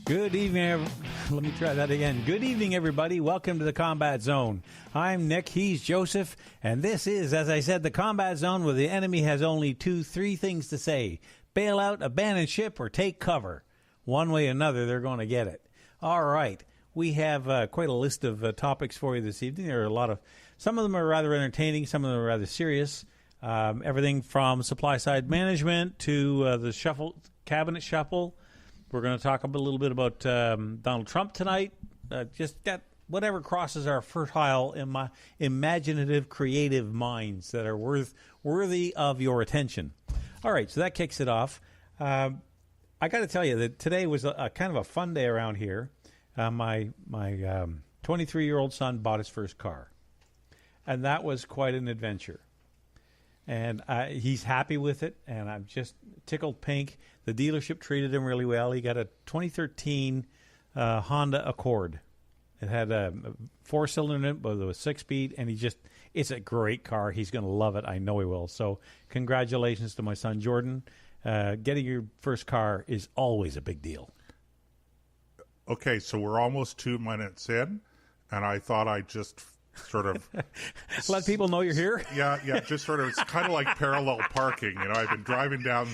Good evening. Let me try that again. Good evening, everybody. Welcome to the Combat Zone. I'm Nick. He's Joseph. And this is, as I said, the Combat Zone where the enemy has only three things to say. Bail out, abandon ship, or take cover. One way or another, they're going to get it. All right. We have quite a list of topics for you this evening. There are some of them are rather entertaining. Some of them are rather serious. Everything from supply side management to the cabinet shuffle. We're going to talk a little bit about Donald Trump tonight. Just got whatever crosses our fertile, imaginative, creative minds that are worthy of your attention. All right, so that kicks it off. I got to tell you that today was a kind of a fun day around here. My 23-year-old son bought his first car, and that was quite an adventure. And he's happy with it, and I'm just tickled pink. The dealership treated him really well. He got a 2013 Honda Accord. It had a 4-cylinder in it, but it was 6-speed, and it's a great car. He's going to love it. I know he will. So congratulations to my son, Jordan. Getting your first car is always a big deal. Okay, so we're almost 2 minutes in, and I thought I'd just sort of let people know you're here. Yeah, just sort of, it's kind of like parallel parking. You know, I've been driving down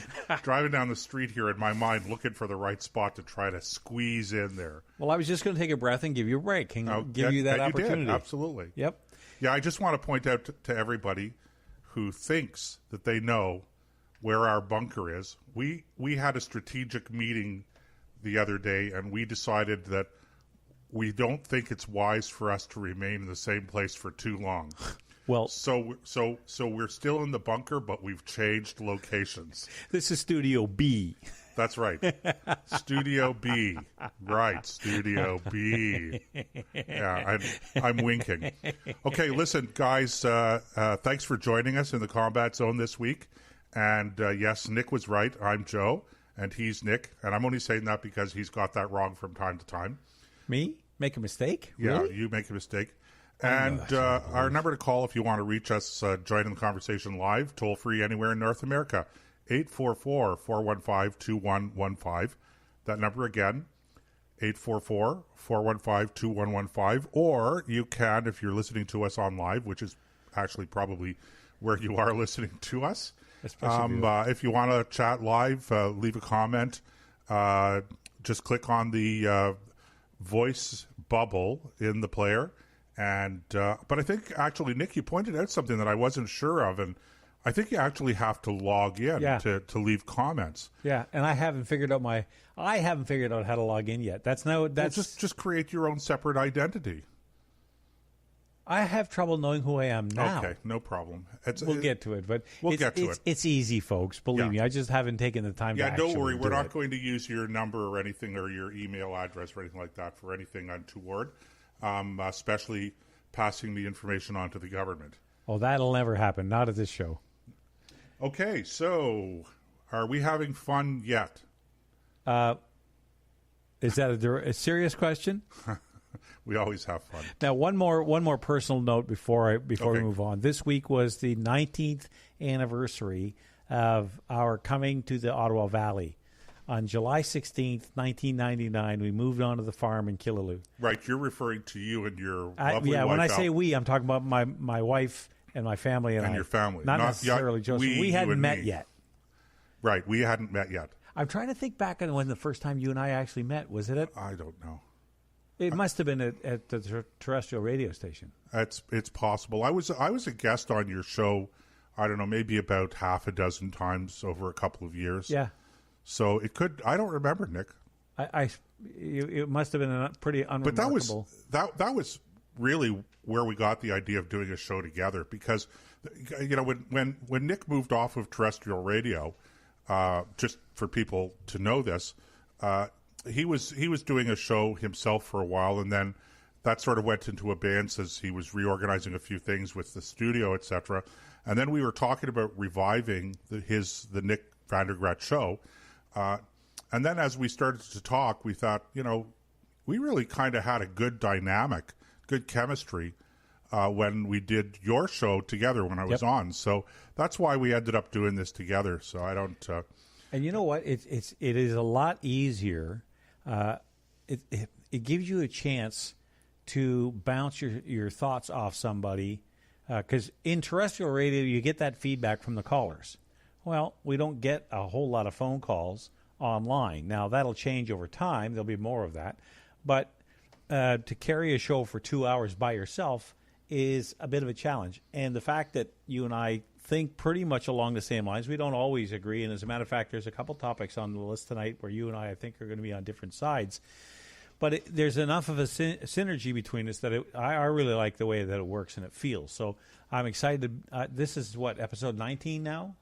the street here in my mind, looking for the right spot to try to squeeze in there. Well, I was just going to take a breath and give you a break and give you that opportunity. You did, absolutely. Yep. Yeah, I just want to point out to everybody who thinks that they know where our bunker is. We had a strategic meeting the other day, and we decided that we don't think it's wise for us to remain in the same place for too long. Well, so we're still in the bunker, but we've changed locations. This is Studio B. That's right. Studio B. Right, Studio B. Yeah, I'm winking. Okay, listen, guys, thanks for joining us in the Combat Zone this week. And yes, Nick was right. I'm Joe, and he's Nick. And I'm only saying that because he's got that wrong from time to time. Me? Make a mistake? Yeah, really? You make a mistake. And our number to call if you want to reach us, join in the conversation live, toll free anywhere in North America, 844-415-2115. That number again, 844-415-2115. Or you can, if you're listening to us on live, which is actually probably where you are listening to us. If you want to chat live, leave a comment. Just click on the voice bubble in the player. And but I think actually, Nick, you pointed out something that I wasn't sure of, and I think you actually have to log in to leave comments. Yeah, and I haven't figured out how to log in yet. Just create your own separate identity. I have trouble knowing who I am now. Okay, no problem. We'll get to it, but we'll get to it. It's easy, folks. Believe me, I just haven't taken the time to actually don't worry. We're not it. going to use your number or anything, or your email address or anything like that for anything untoward, especially passing the information on to the government. Oh, that'll never happen. Not at this show. Okay, so are we having fun yet? Is that a serious question? We always have fun. Now, one more personal note before we move on. This week was the 19th anniversary of our coming to the Ottawa Valley. On July 16th, 1999, we moved onto the farm in Killaloe. Right, you're referring to you and your lovely wife. When I say we, I'm talking about my wife and my family and your family. Not necessarily Joseph. We hadn't met yet. Right, we hadn't met yet. I'm trying to think back on when the first time you and I actually met. Was it at? I don't know. It must have been at the terrestrial radio station. It's possible. I was a guest on your show, I don't know, maybe about half a dozen times over a couple of years. Yeah. So it could. I don't remember, Nick. It must have been a pretty unremarkable. But that was really where we got the idea of doing a show together, because when Nick moved off of terrestrial radio, just for people to know this, he was doing a show himself for a while, and then that sort of went into abeyance as he was reorganizing a few things with the studio, etc. And then we were talking about reviving the Nick Vandergraat show. And then as we started to talk, we thought, we really kind of had a good dynamic, good chemistry when we did your show together when I was on. So that's why we ended up doing this together. So I don't... And you know what? It is a lot easier it gives you a chance to bounce your thoughts off somebody, because in terrestrial radio you get that feedback from the callers. Well, we don't get a whole lot of phone calls online. Now, that'll change over time. There'll be more of that. But to carry a show for 2 hours by yourself is a bit of a challenge. And the fact that you and I think pretty much along the same lines, we don't always agree. And as a matter of fact, there's a couple topics on the list tonight where you and I think, are going to be on different sides. But there's enough of a synergy between us that I really like the way that it works and it feels. So I'm excited. This is what, episode 19 now?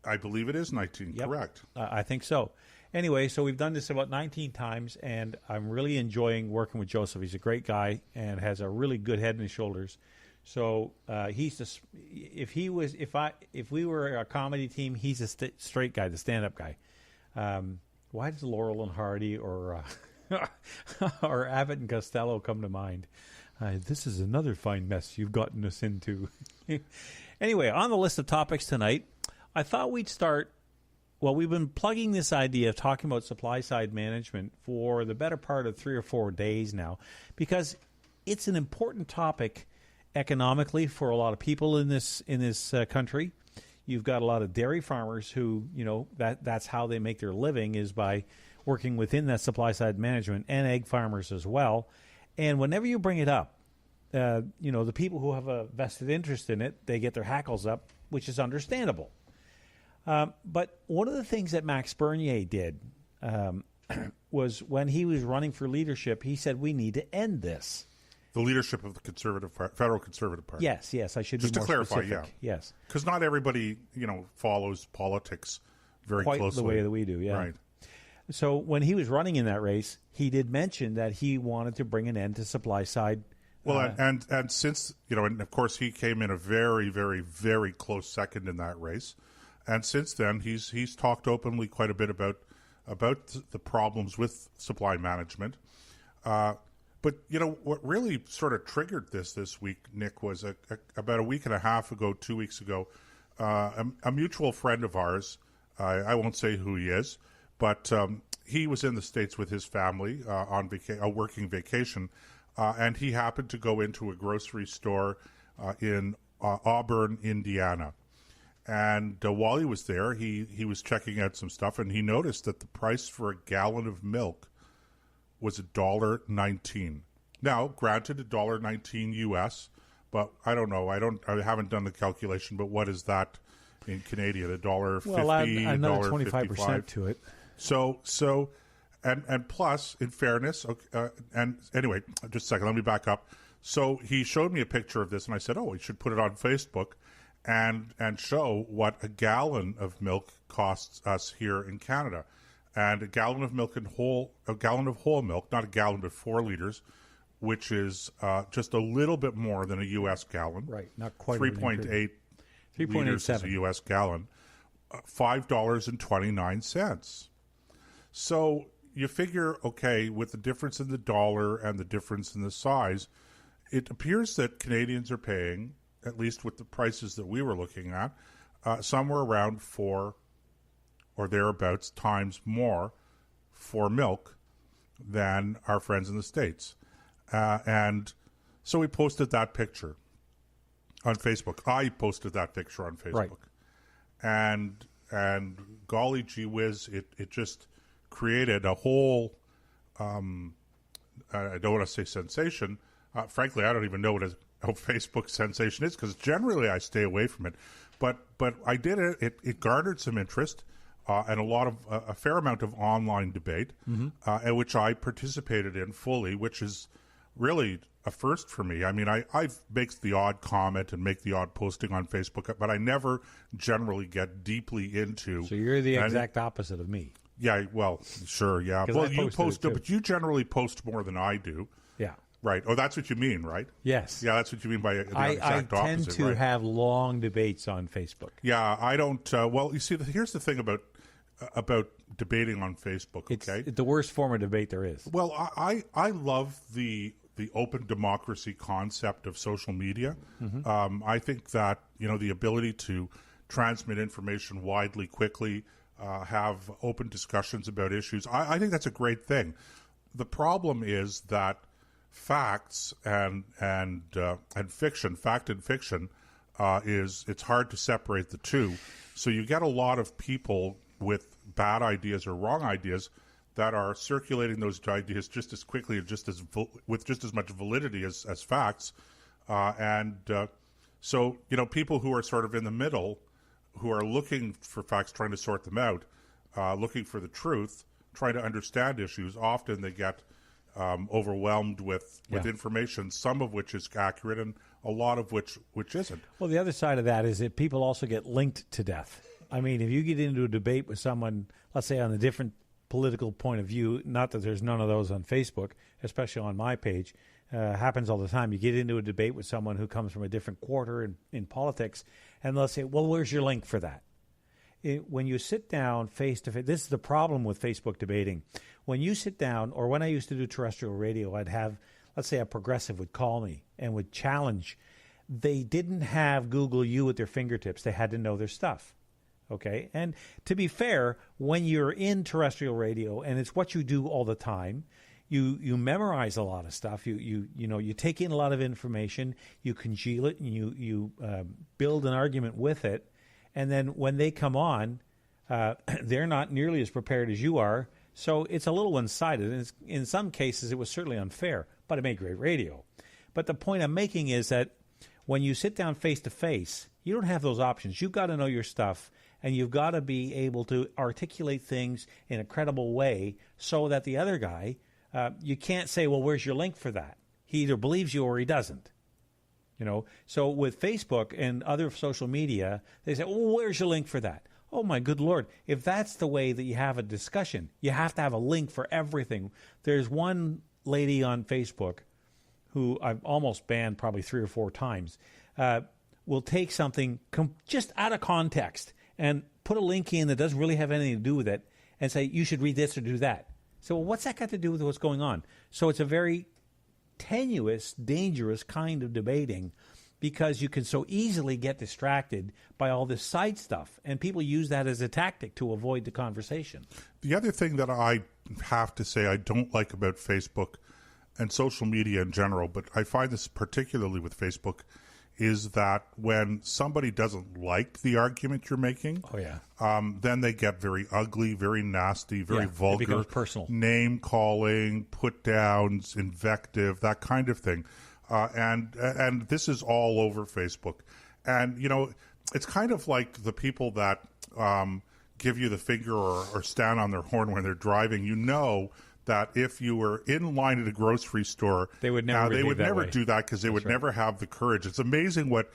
I believe it is 19, yep. Correct. I think so. Anyway, so we've done this about 19 times, and I'm really enjoying working with Joseph. He's a great guy and has a really good head and his shoulders. So he's the if we were a comedy team, he's a straight guy, the stand-up guy. Why does Laurel and Hardy or or Abbott and Costello come to mind? This is another fine mess you've gotten us into. Anyway, on the list of topics tonight, I thought we'd start. Well, we've been plugging this idea of talking about supply-side management for the better part of 3 or 4 days now, because it's an important topic economically for a lot of people in this country. You've got a lot of dairy farmers who, that's how they make their living, is by working within that supply-side management, and egg farmers as well. And whenever you bring it up, the people who have a vested interest in it, they get their hackles up, which is understandable. But one of the things that Max Bernier did was when he was running for leadership, he said, we need to end this. The leadership of the Federal Conservative Party. Yes, I should just be more to clarify, specific. yeah. Yes. Because not everybody, follows politics very quite closely. the way that we do, yeah. Right. So when he was running in that race, he did mention that he wanted to bring an end to supply side. Well, and since, and of course he came in a very, very, very close second in that race. And since then, he's talked openly quite a bit about the problems with supply management. But what really sort of triggered this week, Nick, was about a week and a half ago, 2 weeks ago, a mutual friend of ours. I won't say who he is, but he was in the States with his family on a working vacation, and he happened to go into a grocery store in Auburn, Indiana. And while he was there, he was checking out some stuff, and he noticed that the price for a gallon of milk was $1.19. Now, granted, $1.19 US, but I don't know. I haven't done the calculation, but what is that in Canadian? $1.50, well, another 25% $1.55 to it. So, and plus, in fairness, and anyway, just a second, let me back up. So he showed me a picture of this, and I said, we should put it on Facebook and show what a gallon of milk costs us here in Canada. And a gallon of whole milk, not a gallon, but 4 liters, which is just a little bit more than a U.S. gallon. Right, not quite. 3.8 liters is a U.S. gallon. $5.29. So you figure, okay, with the difference in the dollar and the difference in the size, it appears that Canadians are paying, at least with the prices that we were looking at, somewhere around 4 or thereabouts times more for milk than our friends in the States. And so we posted that picture on Facebook. I posted that picture on Facebook. Right. And golly gee whiz, it just created a whole, I don't want to say sensation. Frankly, I don't even know what a Facebook sensation is, because generally I stay away from it. But I did it. It garnered some interest and a fair amount of online debate, in which I participated in fully, which is really a first for me. I mean, I make the odd comment and make the odd posting on Facebook, but I never generally get deeply into. So you're the exact opposite of me. Yeah, well, sure, yeah. Well, you post, but you generally post more than I do. Yeah. Right. Oh, that's what you mean, right? Yes. Yeah, that's what you mean by the exact opposite. I tend to have long debates on Facebook. Yeah, I don't. Well, you see, here's the thing about debating on Facebook. Okay, it's the worst form of debate there is. Well, I love the open democracy concept of social media. I think that the ability to transmit information widely, quickly, have open discussions about issues. I think that's a great thing. The problem is that facts and fiction, fact and fiction, it's hard to separate the two. So you get a lot of people with bad ideas or wrong ideas that are circulating those ideas just as quickly and with just as much validity as facts. So, people who are sort of in the middle, who are looking for facts, trying to sort them out, looking for the truth, trying to understand issues, often they get overwhelmed with information, some of which is accurate and a lot of which isn't. Well, the other side of that is that people also get linked to death. I mean, if you get into a debate with someone, let's say on a different political point of view, not that there's none of those on Facebook, especially on my page, happens all the time. You get into a debate with someone who comes from a different quarter in politics, and they'll say, well, where's your link for that? When you sit down face to face, this is the problem with Facebook debating. When you sit down, or when I used to do terrestrial radio, I'd have, let's say a progressive would call me and would challenge. They didn't have Google You at their fingertips. They had to know their stuff. Okay, and to be fair, when you're in terrestrial radio and it's what you do all the time, you memorize a lot of stuff. You take in a lot of information. You congeal it and you build an argument with it. And then when they come on, they're not nearly as prepared as you are. So it's a little one-sided. And in some cases, it was certainly unfair, but it made great radio. But the point I'm making is that when you sit down face-to-face, you don't have those options. You've got to know your stuff, and you've got to be able to articulate things in a credible way so that the other guy, you can't say, well, where's your link for that? He either believes you or he doesn't. So with Facebook and other social media, they say, well, where's your link for that? Oh, my good Lord. If that's the way that you have a discussion, you have to have a link for everything. There's one lady on Facebook who I've almost banned probably 3 or 4 times, will take something just out of context and put a link in that doesn't really have anything to do with it and say, you should read this or do that. So what's that got to do with what's going on? So it's a very tenuous, dangerous kind of debating because you can so easily get distracted by all this side stuff, and people use that as a tactic to avoid the conversation. The other thing that I have to say I don't like about Facebook and social media in general, but I find this particularly with Facebook, is that when somebody doesn't like the argument you're making, then they get very ugly, very nasty, very vulgar, it becomes personal. Name calling, put downs, invective, that kind of thing. And this is all over Facebook. And, it's kind of like the people that give you the finger or stand on their horn when they're driving. That if you were in line at a grocery store, they would never do that because they would never have the courage. It's amazing what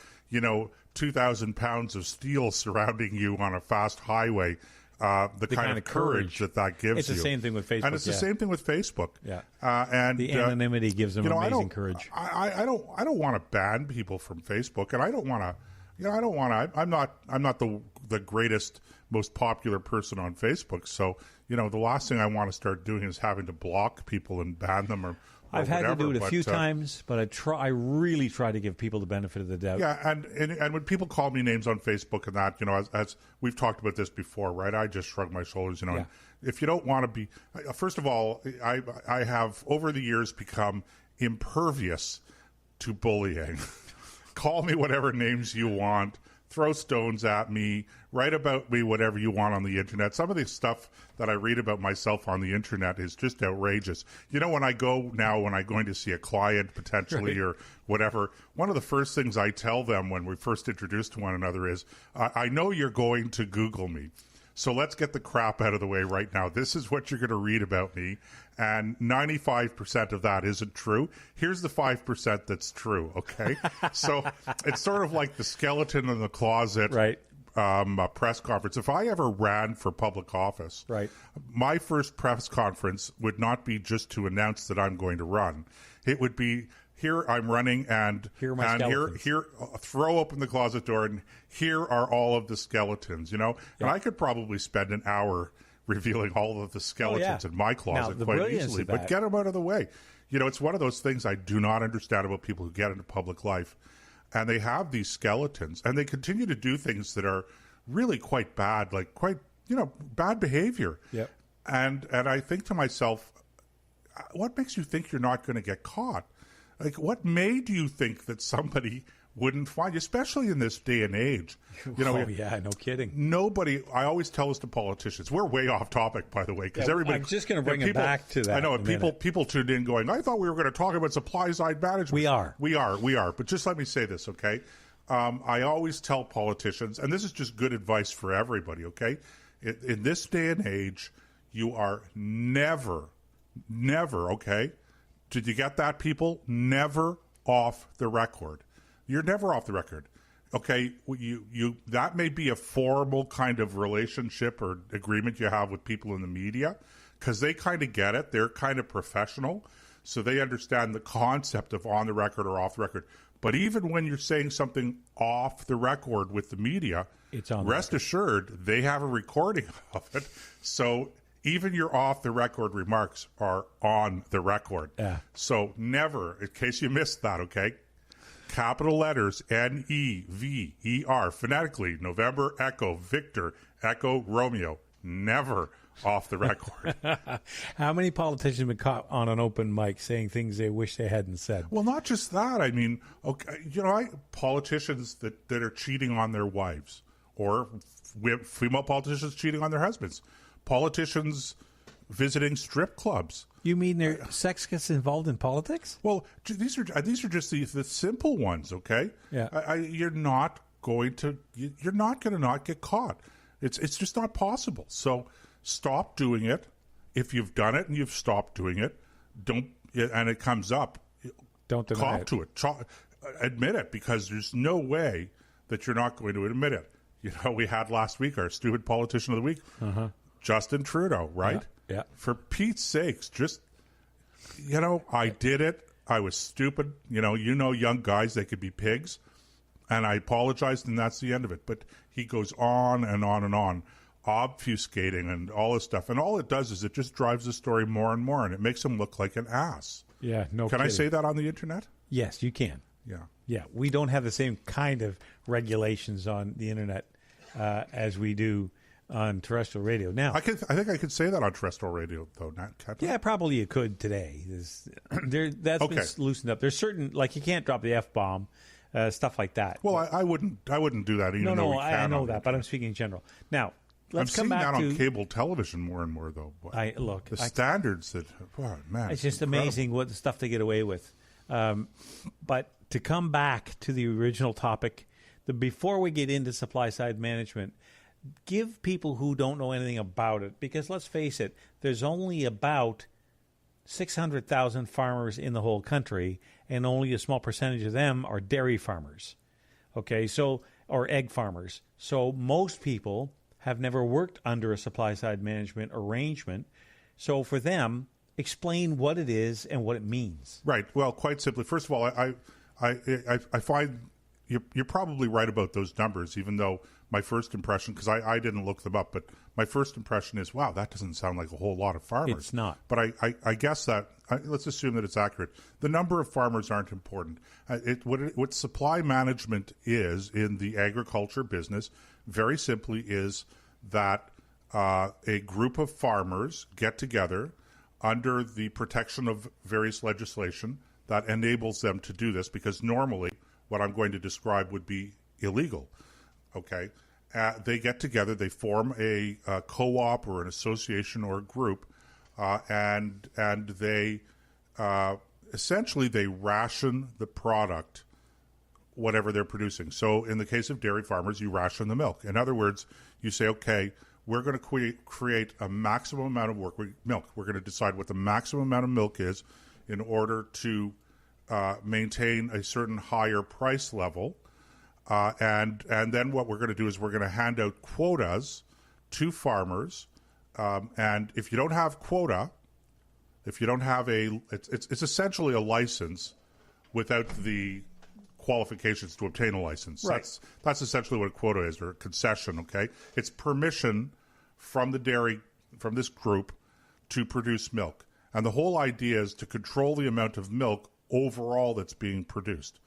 2,000 pounds of steel surrounding you on a fast highway, the kind of courage that gives you. It's the same thing with Facebook, and it's the same thing with Facebook. Yeah, and the anonymity gives them amazing courage. I don't want to ban people from Facebook, and I don't want to. I'm not the greatest, most popular person on Facebook, so. The last thing I want to start doing is having to block people and ban them or I've had whatever, to do it a few times, but I really try to give people the benefit of the doubt. Yeah, and when people call me names on Facebook and that, as we've talked about this before, right? I just shrug my shoulders, And if you don't want to be, first of all, I have over the years become impervious to bullying. Call me whatever names you want. Throw stones at me, write about me whatever you want on the internet. Some of the stuff that I read about myself on the internet is just outrageous. When I'm going to see a client potentially or whatever, one of the first things I tell them when we first introduce to one another is, I know you're going to Google me. So let's get the crap out of the way right now. This is what you're going to read about me. And 95% of that isn't true. Here's the 5% that's true, okay? So it's sort of like the skeleton in the closet press conference. If I ever ran for public office, my first press conference would not be just to announce that I'm going to run. It would be, here I'm running, and here throw open the closet door, and here are all of the skeletons, And I could probably spend an hour revealing all of the skeletons in my closet quite easily, but get them out of the way. It's one of those things I do not understand about people who get into public life, and they have these skeletons, and they continue to do things that are really quite bad, like quite bad behavior. Yep. And I think to myself, what makes you think you're not going to get caught? Like, what made you think that somebody wouldn't find you, especially in this day and age? Oh, yeah, no kidding. Nobody, I always tell this to politicians. We're way off topic, by the way, because everybody. I'm just going to bring it back to that. I know, people tuned in going, I thought we were going to talk about supply side management. We are. But just let me say this, okay? I always tell politicians, and this is just good advice for everybody, okay? In this day and age, you are never, okay? Did you get that, people? Never off the record. You're never off the record. Okay, you that may be a formal kind of relationship or agreement you have with people in the media, because they kind of get it. They're kind of professional, so they understand the concept of on the record or off the record. But even when you're saying something off the record with the media, it's on. Rest assured, they have a recording of it. So even your off the record remarks are on the record. Yeah. So never, in case you missed that, okay? Capital letters, Never, phonetically, November, Echo, Victor, Echo, Romeo. Never off the record. How many politicians have been caught on an open mic saying things they wish they hadn't said? Well, not just that. I mean, okay, politicians that are cheating on their wives, or female politicians cheating on their husbands, politicians visiting strip clubs. You mean their sex gets involved in politics? Well, these are just the simple ones, okay? Yeah. You're not going to not get caught. It's just not possible. So stop doing it. If you've done it and you've stopped doing it, and it comes up, don't deny to it. Admit it, because there's no way that you're not going to admit it. We had last week our stupid politician of the week, Justin Trudeau, right? Yeah. For Pete's sakes, just, I did it. I was stupid. Young guys, they could be pigs. And I apologized, and that's the end of it. But he goes on and on and on, obfuscating and all this stuff. And all it does is it just drives the story more and more, and it makes him look like an ass. Yeah, no Can kidding. I say that on the internet? Yes, you can. Yeah. Yeah, we don't have the same kind of regulations on the internet as we do on terrestrial radio. Now, I think I could say that on terrestrial radio, though. Yeah, probably you could today. That's been loosened up. There's certain, like, you can't drop the F-bomb, stuff like that. Well, I wouldn't do that. Even though we can I know that, but I'm speaking in general. Now, let's come back to... I'm seeing that on cable television more and more, though. Standards that, man, it's just incredible. amazing what the stuff they get away with. But to come back to the original topic, before we get into supply side management, give people who don't know anything about it, because let's face it, there's only about 600,000 farmers in the whole country, and only a small percentage of them are dairy farmers, or egg farmers. So most people have never worked under a supply side management arrangement. So for them, explain what it is and what it means. Right. Well, quite simply, first of all, I find you're probably right about those numbers, even though my first impression, because I didn't look them up, but my first impression is, wow, that doesn't sound like a whole lot of farmers. It's not. But I guess that, let's assume that it's accurate. The number of farmers aren't important. What supply management is in the agriculture business, very simply, is that a group of farmers get together under the protection of various legislation that enables them to do this, because normally what I'm going to describe would be illegal. Okay, they get together, they form a co-op or an association or a group, and they essentially they ration the product, whatever they're producing. So in the case of dairy farmers, you ration the milk. In other words, you say, okay, we're going to create a maximum amount of milk. We're going to decide what the maximum amount of milk is in order to maintain a certain higher price level. And then what we're going to do is we're going to hand out quotas to farmers. And if you don't have quota, if you don't have it's essentially a license without the qualifications to obtain a license. Right. That's essentially what a quota is, or a concession, okay? It's permission from from this group to produce milk. And the whole idea is to control the amount of milk overall that's being produced.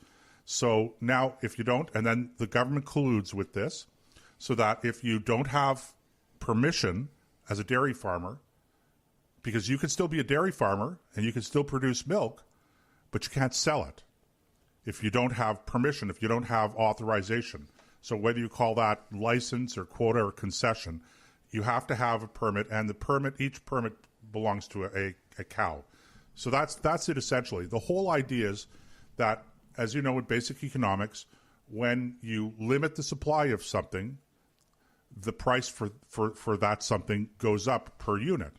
So now if you don't, and then the government colludes with this, so that if you don't have permission as a dairy farmer, because you can still be a dairy farmer and you can still produce milk, but you can't sell it if you don't have permission, if you don't have authorization. So whether you call that license or quota or concession, you have to have a permit, and each permit belongs to a cow. So that's it essentially. The whole idea is that, as you know, in basic economics, when you limit the supply of something, the price for that something goes up per unit.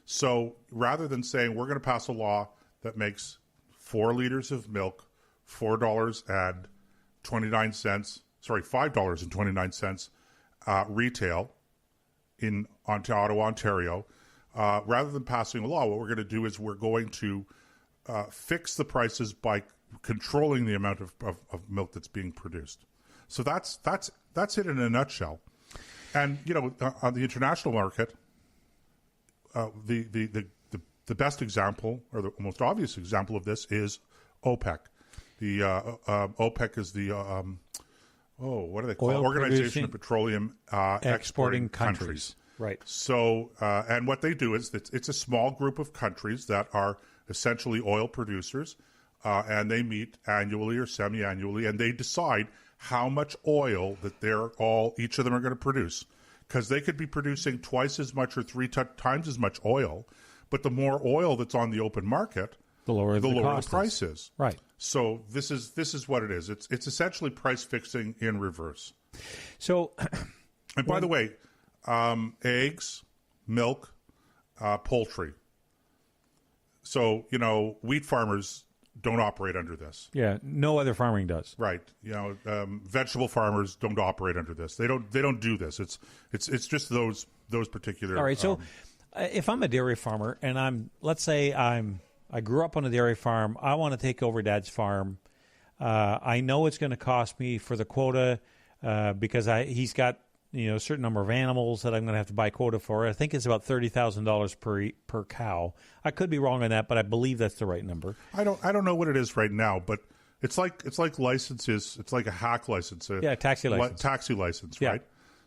So rather than saying we're going to pass a law that makes 4 liters of milk $5.29 retail in Ottawa, Ontario, rather than passing a law, what we're going to do is we're going to fix the prices by controlling the amount of milk that's being produced. So that's it in a nutshell. And on the international market, the best example, or the most obvious example of this, is OPEC. The OPEC is the what do they call it? Organization of Petroleum Exporting Countries. Right. So, and what they do is it's a small group of countries that are essentially oil producers, and they meet annually or semi-annually, and they decide how much oil that each of them are going to produce. Because they could be producing twice as much or 3 times as much oil, but the more oil that's on the open market, the lower the price is. Right. So this is what it is. It's essentially price fixing in reverse. So, and by the way, eggs, milk, poultry. So wheat farmers don't operate under this. Yeah, no other farming does. Right. Vegetable farmers don't operate under this. They don't do this. It's just those particular. All right. So, if I'm a dairy farmer and I grew up on a dairy farm, I want to take over Dad's farm. I know it's going to cost me for the quota because he's got a certain number of animals that I'm going to have to buy quota for. I think it's about $30,000 per cow. I could be wrong on that, but I believe that's the right number. I don't know what it is right now, but it's like licenses. It's like a hack license. Taxi license. Taxi license, yeah. Right?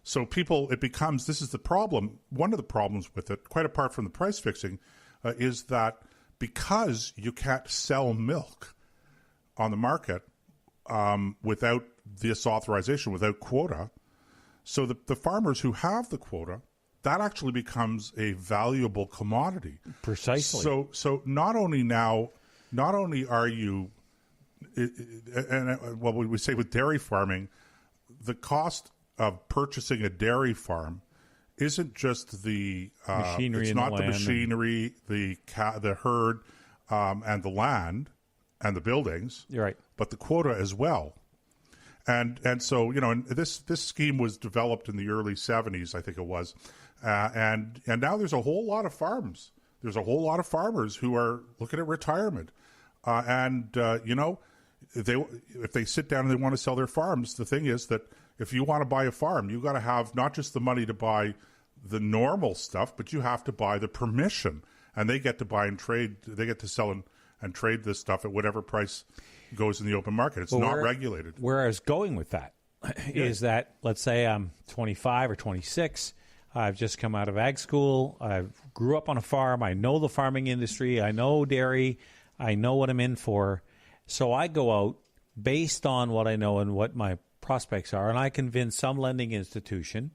So this is the problem. One of the problems with it, quite apart from the price fixing, is that because you can't sell milk on the market without this authorization, without quota. So the farmers who have the quota, that actually becomes a valuable commodity. Precisely. So not only are you, and what we say with dairy farming, the cost of purchasing a dairy farm isn't just the machinery. It's not the machinery, the herd, and the land and the buildings. You're right, but the quota as well. And so and this scheme was developed in the early 70s, I think it was, and now there's a whole lot of farms. There's a whole lot of farmers who are looking at retirement, if they sit down and they want to sell their farms, the thing is that if you want to buy a farm, you got to have not just the money to buy the normal stuff, but you have to buy the permission, and they get to buy and trade. They get to sell and trade this stuff at whatever price goes in the open market. It's not regulated. Where I was going with that is that, let's say I'm 25 or 26. I've just come out of ag school. I grew up on a farm. I know the farming industry. I know dairy. I know what I'm in for. So I go out based on what I know and what my prospects are, and I convince some lending institution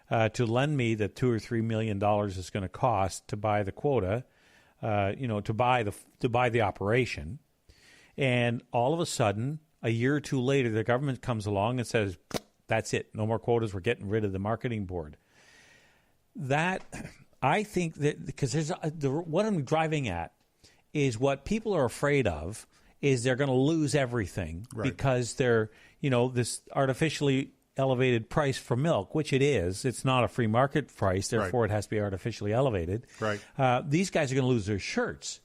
to lend me the $2 or $3 million it's going to cost to buy the quota, to buy the operation. And all of a sudden, a year or two later, the government comes along and says, that's it. No more quotas. We're getting rid of the marketing board. That, I think that, because what I'm driving at is what people are afraid of is they're going to lose everything because they're, this artificially elevated price for milk, which it is. It's not a free market price. Therefore, it has to be artificially elevated. Right. These guys are going to lose their shirts.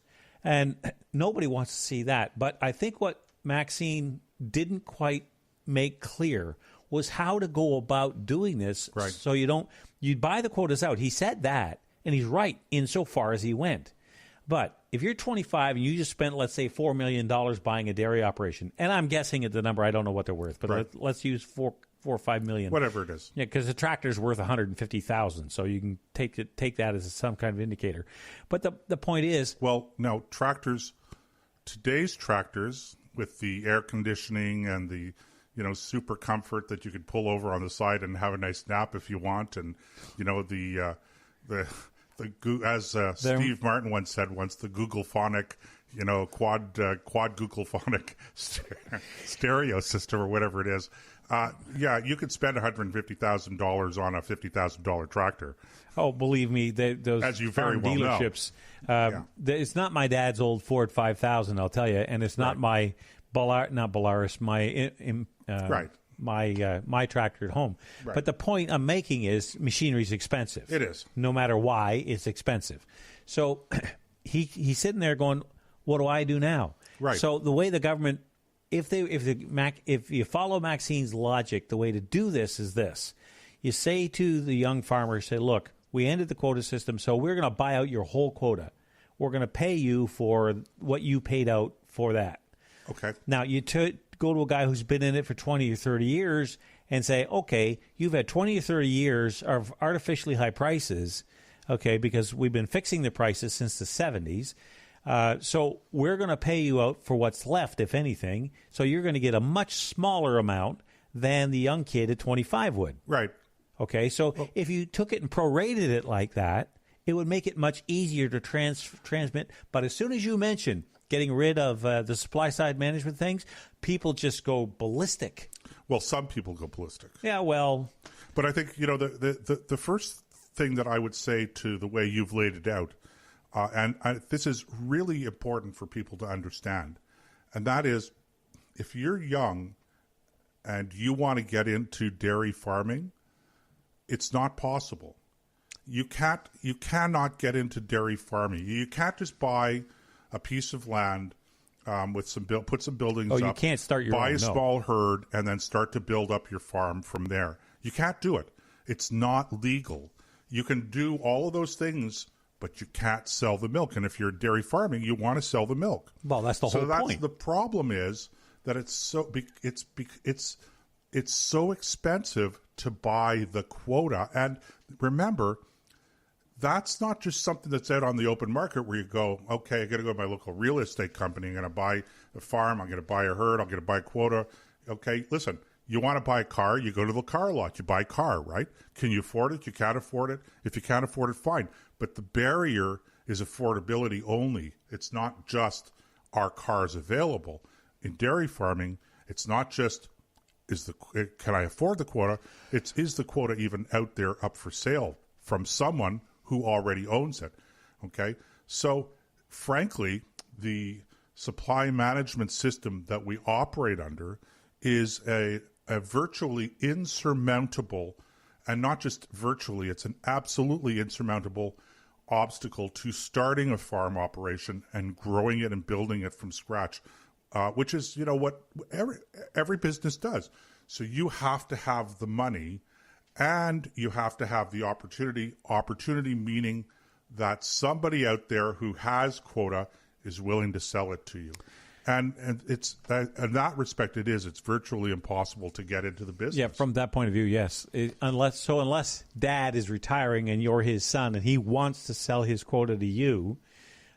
And nobody wants to see that. But I think what Maxine didn't quite make clear was how to go about doing this. Right. So you buy the quotas out. He said that, and he's right insofar as he went. But if you're 25 and you just spent, let's say, $4 million buying a dairy operation, and I'm guessing at the number, I don't know what they're worth, but let's use $4 or $5 million. Whatever it is. Yeah, because the tractor's worth $150,000, so you can take that as some kind of indicator. But the point is, well, now today's tractors with the air conditioning and the super comfort that you could pull over on the side and have a nice nap if you want, and as Steve Martin once said, the Google Phonic, quad Google Phonic stereo system or whatever it is. You could spend $150,000 on a $50,000 tractor. Oh, believe me, those as you very well dealerships. It's not my dad's old Ford 5000, I'll tell you, and it's not my Belarus, my tractor at home. Right. But the point I'm making is machinery is expensive. It is. No matter why, it's expensive. So he's sitting there going, what do I do now? Right. So the way the government, if you follow Maxine's logic, the way to do this is this. You say to the young farmer, say, look, we ended the quota system, so we're going to buy out your whole quota. We're going to pay you for what you paid out for that. Okay. Now, you go to a guy who's been in it for 20 or 30 years and say, okay, you've had 20 or 30 years of artificially high prices, okay, because we've been fixing the prices since the 70s. So we're going to pay you out for what's left, if anything. So you're going to get a much smaller amount than the young kid at 25 would. Right. Okay, so if you took it and prorated it like that, it would make it much easier to transmit. But as soon as you mention getting rid of the supply side management things, people just go ballistic. Well, some people go ballistic. Yeah, well. But I think, the first thing that I would say to the way you've laid it out, this is really important for people to understand, and that is, if you're young and you want to get into dairy farming, it's not possible. You cannot get into dairy farming. You can't just buy a piece of land with put some buildings up. You can't start your buy own, a small herd and then start to build up your farm from there. You can't do it. It's not legal. You can do all of those things, but you can't sell the milk. And if you're dairy farming, you want to sell the milk. Well, that's the whole point. The problem is that it's so expensive to buy the quota. And remember, that's not just something that's out on the open market where you go, okay, I got to go to my local real estate company. I'm going to buy a farm. I'm going to buy a herd. I'm going to buy a quota. Okay, listen, you want to buy a car, you go to the car lot. You buy a car, right? Can you afford it? You can't afford it. If you can't afford it, fine. But the barrier is affordability only. It's not just are cars available. In dairy farming, it's not just can I afford the quota? Is the quota even out there up for sale from someone who already owns it? Okay, so frankly, the supply management system that we operate under is a virtually insurmountable, and not just virtually, it's an absolutely insurmountable obstacle to starting a farm operation and growing it and building it from scratch, which is, what every business does. So you have to have the money and you have to have the opportunity meaning that somebody out there who has quota is willing to sell it to you. And it's in that respect, it's virtually impossible to get into the business. Yeah, from that point of view, yes. Unless Dad is retiring and you're his son and he wants to sell his quota to you,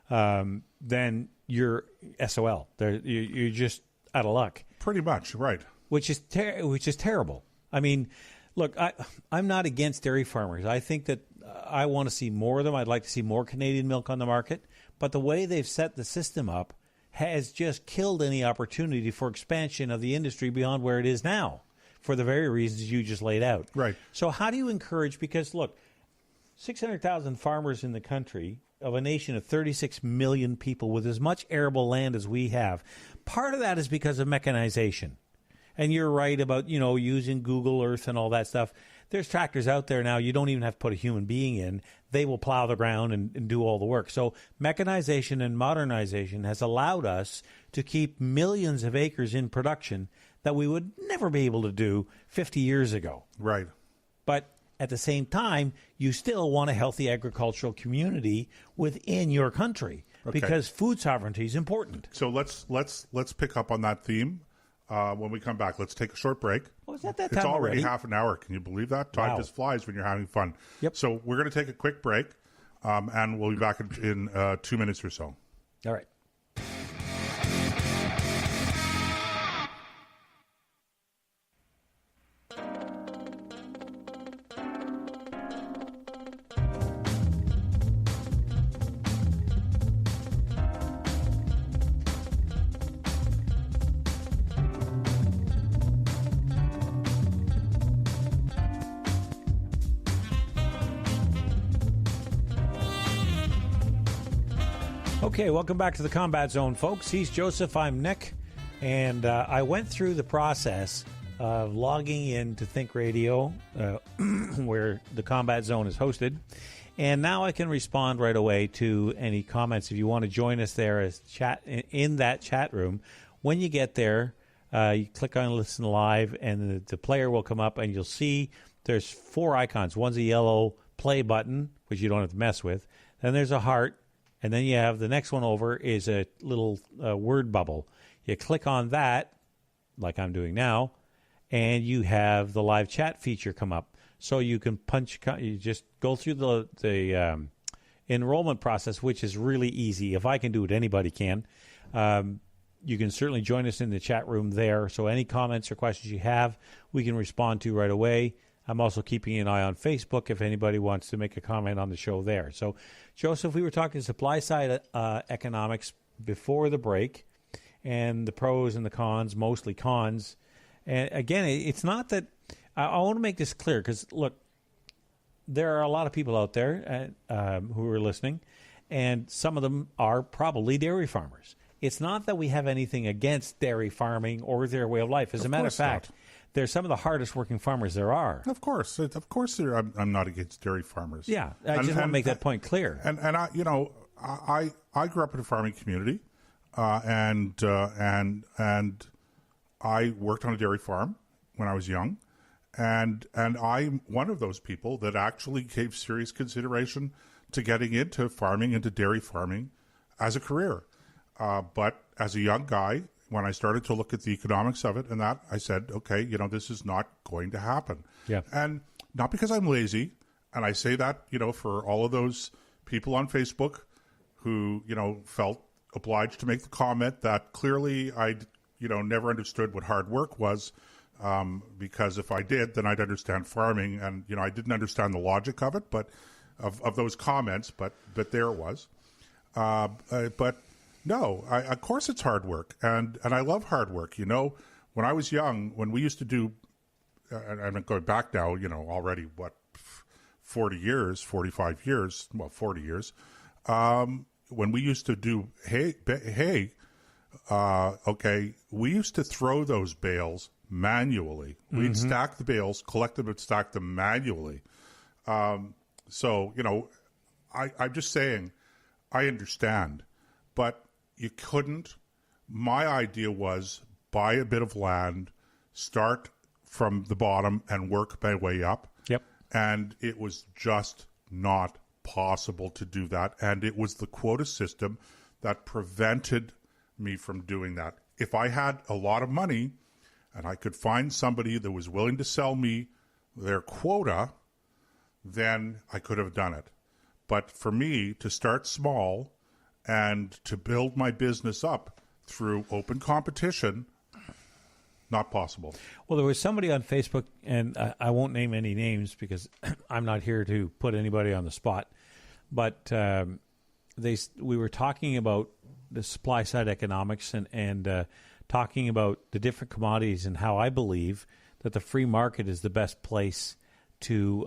then you're SOL. You're just out of luck. Pretty much, right? Which is terrible. I mean, look, I'm not against dairy farmers. I think that I want to see more of them. I'd like to see more Canadian milk on the market. But the way they've set the system up has just killed any opportunity for expansion of the industry beyond where it is now, for the very reasons you just laid out. Right. So how do you encourage, because look, 600,000 farmers in the country of a nation of 36 million people with as much arable land as we have, part of that is because of mechanization. And you're right about, using Google Earth and all that stuff. There's tractors out there now you don't even have to put a human being in. They will plow the ground and do all the work. So mechanization and modernization has allowed us to keep millions of acres in production that we would never be able to do 50 years ago. Right. But at the same time, you still want a healthy agricultural community within your country, because food sovereignty is important. So let's pick up on that theme. when we come back. Let's take a short break. Oh, is that time It's already already? half an hour. Can you believe that? Time Wow. just flies when you're having fun. Yep. So we're going to take a quick break, and we'll be back in 2 minutes or so. All right. Okay, welcome back to the Combat Zone, folks. He's Joseph, I'm Nick, and I went through the process of logging in to Think Radio, where the Combat Zone is hosted, and now I can respond right away to any comments. If you want to join us there as chat in that chat room, when you get there, you click on Listen Live, and the player will come up, and you'll see there's 4 icons. One's a yellow play button, which you don't have to mess with. Then there's a heart. And then you have the next one over is a little word bubble. You click on that, like I'm doing now, and you have the live chat feature come up. So you can you just go through the enrollment process, which is really easy. If I can do it, anybody can. You can certainly join us in the chat room there. So any comments or questions you have, we can respond to right away. I'm also keeping an eye on Facebook if anybody wants to make a comment on the show there. So, Joseph, we were talking supply-side economics before the break and the pros and the cons, mostly cons. And, again, it's not that – I want to make this clear because, look, there are a lot of people out there who are listening, and some of them are probably dairy farmers. It's not that we have anything against dairy farming or their way of life. As a matter of fact – they're some of the hardest working farmers there are. Of course, I'm not against dairy farmers. Yeah, I just want to make that point clear. And I grew up in a farming community, and I worked on a dairy farm when I was young, and I'm one of those people that actually gave serious consideration to getting into farming, into dairy farming, as a career. But as a young guy, when I started to look at the economics of it and that, I said, okay, this is not going to happen. Yeah. And not because I'm lazy, and I say that, for all of those people on Facebook who, felt obliged to make the comment that clearly I, never understood what hard work was, because if I did, then I'd understand farming, and, I didn't understand the logic of it, but of those comments, but there it was. But no, of course it's hard work, and I love hard work. When I was young, when we used to do, and I'm going back now, already, 40 years, 45 years, 40 years, when we used to do hay, we used to throw those bales manually. We'd stack the bales, collect them, and stack them manually. So, I'm just saying, I understand, but you couldn't. My idea was buy a bit of land, start from the bottom, and work my way up. Yep. And it was just not possible to do that. And it was the quota system that prevented me from doing that. If I had a lot of money and I could find somebody that was willing to sell me their quota, then I could have done it. But for me to start small and to build my business up through open competition, not possible. Well, there was somebody on Facebook, and I won't name any names because I'm not here to put anybody on the spot, but we were talking about the supply side economics and talking about the different commodities and how I believe that the free market is the best place to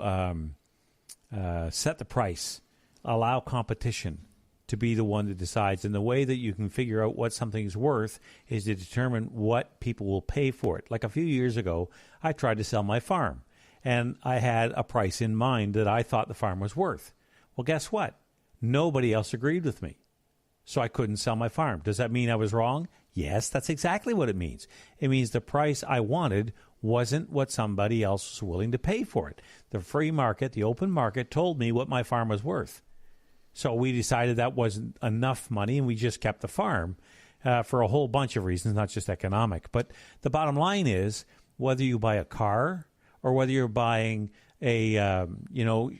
set the price, allow competition to be the one that decides. And the way that you can figure out what something's worth is to determine what people will pay for it. Like a few years ago, I tried to sell my farm, and I had a price in mind that I thought the farm was worth. Well, guess what? Nobody else agreed with me, so I couldn't sell my farm. Does that mean I was wrong? Yes, that's exactly what it means. It means the price I wanted wasn't what somebody else was willing to pay for it. The free market, the open market, told me what my farm was worth. So we decided that wasn't enough money, and we just kept the farm. for a whole bunch of reasons, not just economic. But the bottom line is, whether you buy a car or whether you're buying a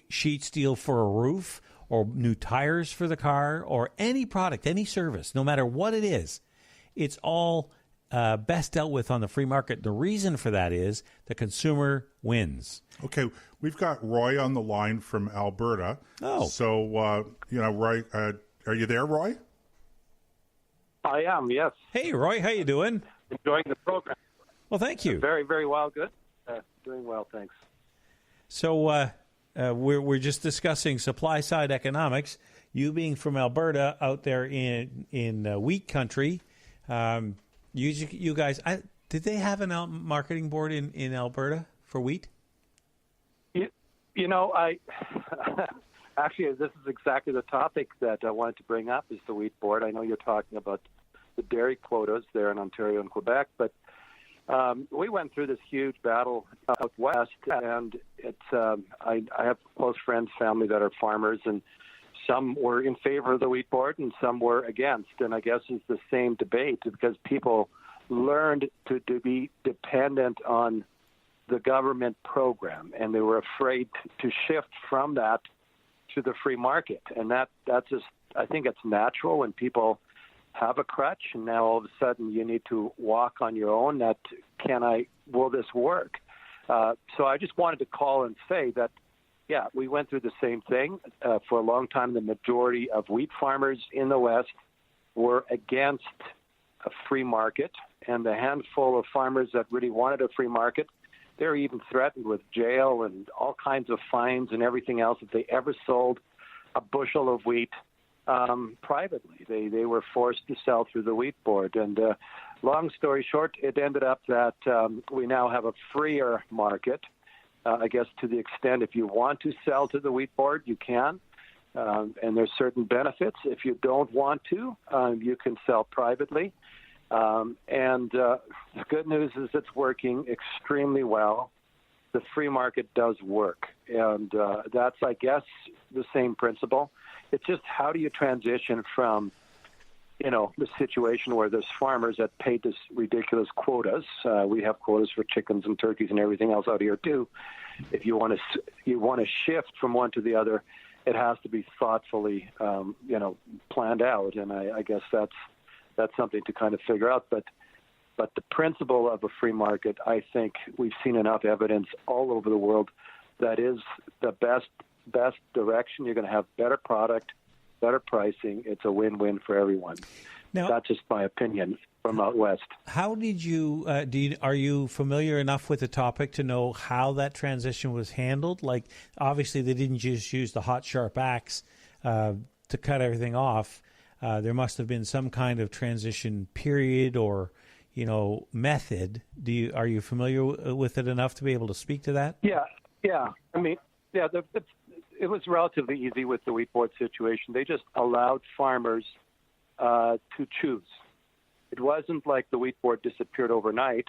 sheet steel for a roof or new tires for the car or any product, any service, no matter what it is, it's all best dealt with on the free market. The reason for that is the consumer wins. Okay, we've got Roy on the line from Alberta. Oh. So, Roy, are you there, Roy? I am, yes. Hey, Roy, how you doing? Enjoying the program. Well, thank you. Very, very well, good. Doing well, thanks. So we're just discussing supply side economics. You being from Alberta, out there in wheat country, you guys, did they have a marketing board in Alberta for wheat? I actually, this is exactly the topic that I wanted to bring up, is the wheat board. I know you're talking about the dairy quotas there in Ontario and Quebec, but we went through this huge battle out west, and it's I have close friends, family that are farmers, and some were in favor of the wheat board and some were against. And I guess it's the same debate, because people learned to be dependent on the government program, and they were afraid to shift from that to the free market. And that's just, I think it's natural when people have a crutch, and now all of a sudden you need to walk on your own. Will this work? So I just wanted to call and say that, yeah, we went through the same thing. For a long time, the majority of wheat farmers in the West were against a free market, and the handful of farmers that really wanted a free market, they were even threatened with jail and all kinds of fines and everything else if they ever sold a bushel of wheat privately. They were forced to sell through the wheat board. And long story short, it ended up that we now have a freer market. I guess to the extent if you want to sell to the wheat board, you can. And there's certain benefits. If you don't want to, you can sell privately. And the good news is it's working extremely well. The free market does work. And that's, I guess, the same principle. It's just, how do you transition from, the situation where there's farmers that paid this ridiculous quotas. We have quotas for chickens and turkeys and everything else out here too. If you want to shift from one to the other, it has to be thoughtfully, planned out. And I guess that's something to kind of figure out. But the principle of a free market, I think we've seen enough evidence all over the world that is the best direction. You're going to have better product, better pricing. It's a win-win for everyone. Now, that's just my opinion from out west. How did you, are you familiar enough with the topic to know how that transition was handled? Like, obviously they didn't just use the hot, sharp axe to cut everything off. There must have been some kind of transition period or, method. Are you familiar with it enough to be able to speak to that? Yeah. I mean, it was relatively easy with the wheat board situation. They just allowed farmers to choose. It wasn't like the wheat board disappeared overnight.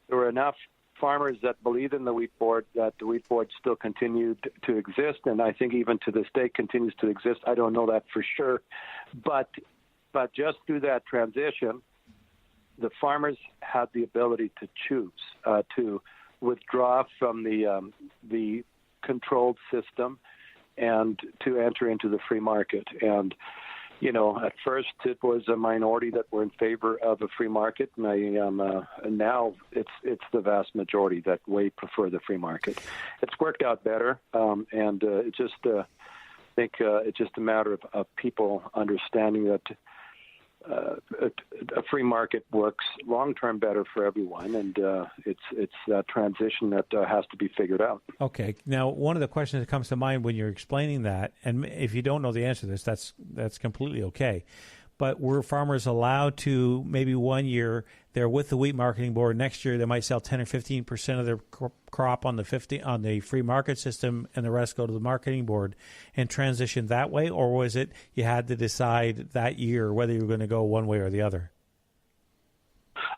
There were enough farmers that believed in the wheat board that the wheat board still continued to exist, and I think even to this day continues to exist. I don't know that for sure, but just through that transition, the farmers had the ability to choose to withdraw from the controlled system and to enter into the free market. And at first it was a minority that were in favor of a free market, and now it's the vast majority that way prefer the free market. It's worked out better, and it just I think it's just a matter of people understanding that a free market works long-term better for everyone, and it's that transition that has to be figured out. Okay. Now, one of the questions that comes to mind when you're explaining that, and if you don't know the answer to this, that's completely okay, but were farmers allowed to, maybe one year they're with the wheat marketing board, next year they might sell 10 or 15% of their crop on the free market system, and the rest go to the marketing board, and transition that way? Or was it you had to decide that year whether you were going to go one way or the other?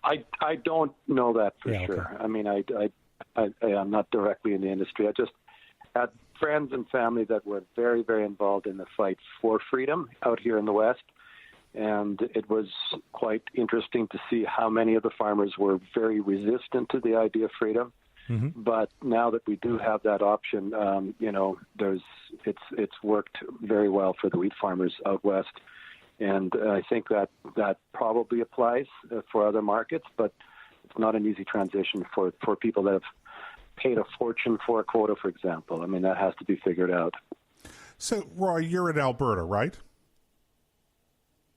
I don't know that for sure. Okay. I mean, I'm not directly in the industry. I just had friends and family that were very, very involved in the fight for freedom out here in the West. And it was quite interesting to see how many of the farmers were very resistant to the idea of freedom. Mm-hmm. But now that we do have that option, it's worked very well for the wheat farmers out west. And I think that probably applies for other markets, but it's not an easy transition for people that have paid a fortune for a quota, for example. I mean, that has to be figured out. So, Roy, you're in Alberta, right?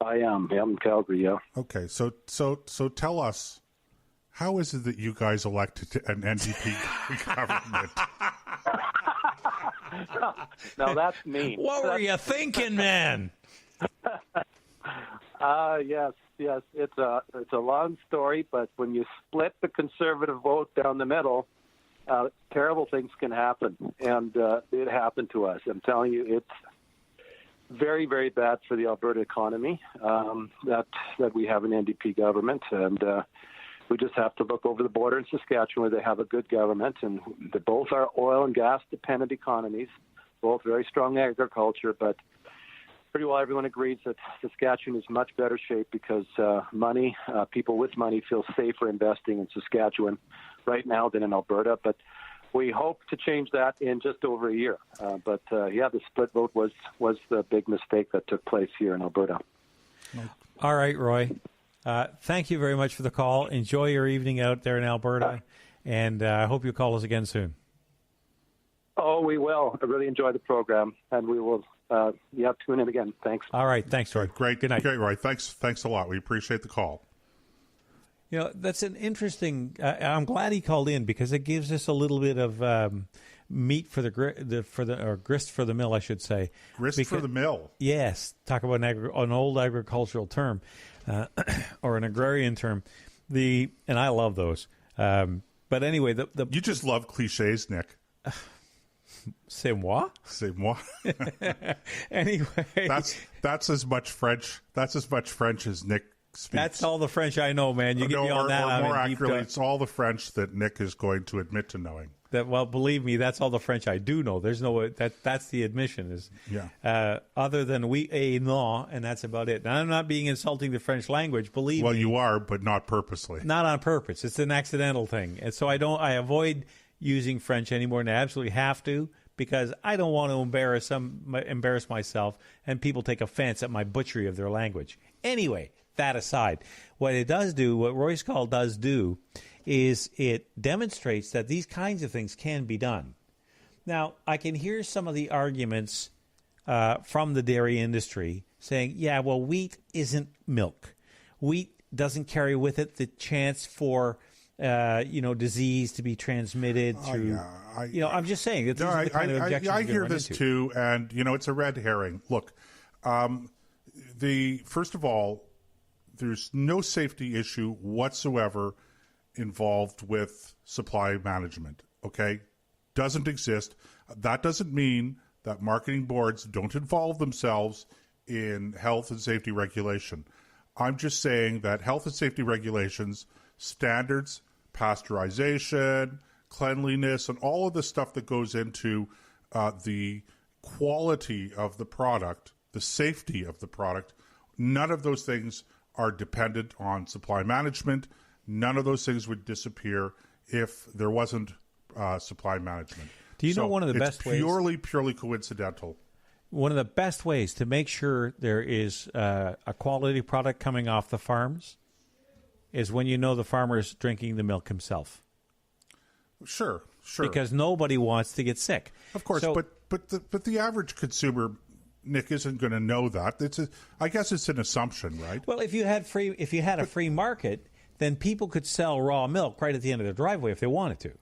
I am. Yeah, I'm in Calgary, yeah. Okay, so tell us, how is it that you guys elected an NDP government? Now that's mean. What were you thinking, man? Yes. It's a long story, but when you split the Conservative vote down the middle, terrible things can happen, and it happened to us. I'm telling you, it's very, very bad for the Alberta economy that we have an NDP government, and we just have to look over the border in Saskatchewan where they have a good government, and both are oil and gas dependent economies, both very strong agriculture, but pretty well everyone agrees that Saskatchewan is much better shape because people with money feel safer investing in Saskatchewan right now than in Alberta, but we hope to change that in just over a year. The split vote was the big mistake that took place here in Alberta. All right, Roy. Thank you very much for the call. Enjoy your evening out there in Alberta, and I hope you call us again soon. Oh, we will. I really enjoy the program, and we will tune in again. Thanks. All right. Thanks, Roy. Great. Good night. Great, Roy. Thanks a lot. We appreciate the call. You know, that's an interesting. I'm glad he called in because it gives us a little bit of meat for grist for the mill, I should say. Grist for the mill. Yes, talk about an old agricultural term or an agrarian term. And I love those. But anyway, you just love cliches, Nick. C'est moi. C'est moi. Anyway, that's as much French. That's as much French as Nick speaks. That's all the French I know, man. You get me on that. Or more accurately, it's all the French that Nick is going to admit to knowing. Well, believe me, that's all the French I do know. There's no that's the admission is. Yeah. Other than oui et non, and that's about it. Now, I'm not being insulting the French language. Believe me. Well, you are, but not purposely. Not on purpose. It's an accidental thing, and so I avoid using French any more than I absolutely have to because I don't want to embarrass myself, and people take offense at my butchery of their language. Anyway, that aside, what Roy's call does do, is it demonstrates that these kinds of things can be done. Now, I can hear some of the arguments from the dairy industry saying, yeah, well, wheat isn't milk. Wheat doesn't carry with it the chance for disease to be transmitted through. I'm just saying that these are the kind of objections I hear this too, and it's a red herring. Look, first of all, there's no safety issue whatsoever involved with supply management. Okay, doesn't exist. That doesn't mean that marketing boards don't involve themselves in health and safety regulation. I'm just saying that health and safety regulations, standards, pasteurization, cleanliness, and all of the stuff that goes into the quality of the product, the safety of the product, none of those things are dependent on supply management. None of those things would disappear if there wasn't supply management. Do you know one of the best ways? It's purely coincidental. One of the best ways to make sure there is a quality product coming off the farms is when you know the farmer is drinking the milk himself. Sure. Because nobody wants to get sick. Of course, but the average consumer, Nick, isn't going to know that. I guess it's an assumption, right? Well, if you had a free market, then people could sell raw milk right at the end of their driveway if they wanted to.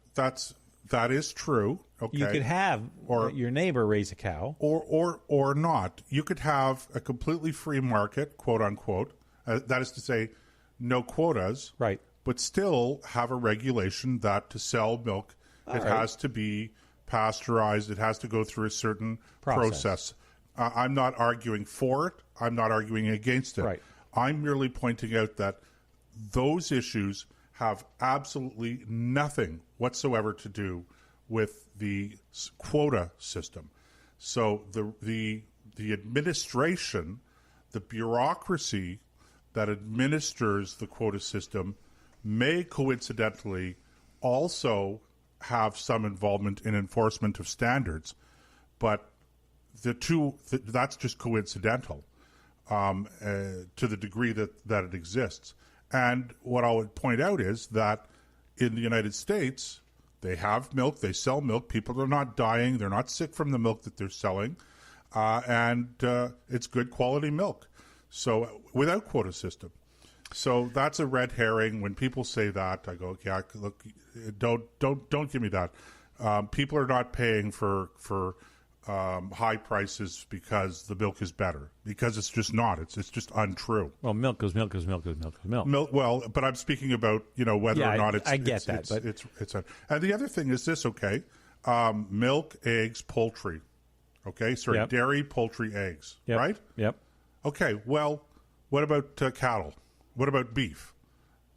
That is true. Okay. You could have your neighbor raise a cow, or not. You could have a completely free market, quote unquote. That is to say, no quotas, right? But still have a regulation that to sell milk, has to be pasteurized. It has to go through a certain process. I'm not arguing for it. I'm not arguing against it. Right. I'm merely pointing out that those issues have absolutely nothing whatsoever to do with the quota system. So the administration the bureaucracy that administers the quota system may coincidentally also have some involvement in enforcement of standards, but that's just coincidental to the degree that it exists. And what I would point out is that in the United States, they have milk, they sell milk, people are not dying, they're not sick from the milk that they're selling, and it's good quality milk. So without quota system. So that's a red herring. When people say that, I go, yeah, look, don't give me that. People are not paying for high prices because the milk is better, because it's just not. It's just untrue. Well, milk is milk is milk is milk is milk. Milk. Well, but I'm speaking about whether or not it's. I get that, but it's and the other thing is this. Okay, milk, eggs, poultry. Okay, sorry, Yep. dairy, poultry, eggs. Yep. Right. Yep. Okay. Well, what about cattle? What about beef?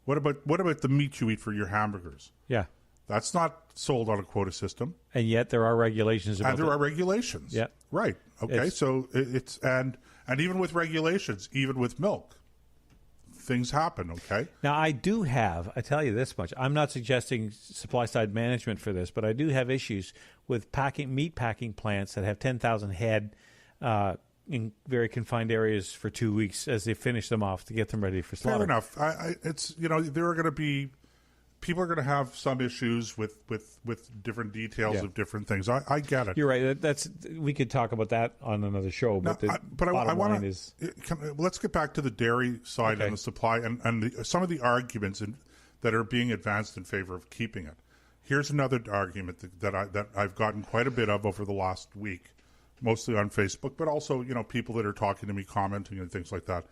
What about the meat you eat for your hamburgers? Yeah. That's not sold on a quota system. And yet there are regulations about And there are regulations. Yeah. Right. Okay. So it's and even with regulations, even with milk, things happen. Okay. Now, I tell you this much, I'm not suggesting supply side management for this, but I do have issues with meat packing plants that have 10,000 head in very confined areas for 2 weeks as they finish them off to get them ready for slaughter. Fair enough. It's there are going to be people are going to have some issues with different details of different things. I get it. You're right. We could talk about that on another show. But I want to. Let's get back to the dairy side and the supply and some of the arguments that are being advanced in favor of keeping it. Here's another argument that I've gotten quite a bit of over the last week, mostly on Facebook, but also people that are talking to me, commenting and things like that.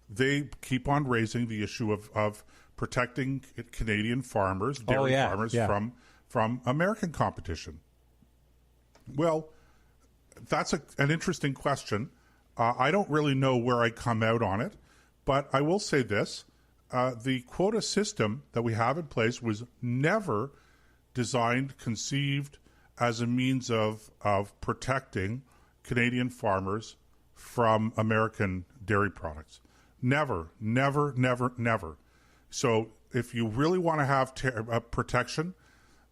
They keep on raising the issue of protecting Canadian farmers, dairy farmers from American competition. Well, that's an interesting question. I don't really know where I come out on it, but I will say this. The quota system that we have in place was never designed, conceived as a means of protecting Canadian farmers from American dairy products. Never, never, never, never. So if you really want to have protection,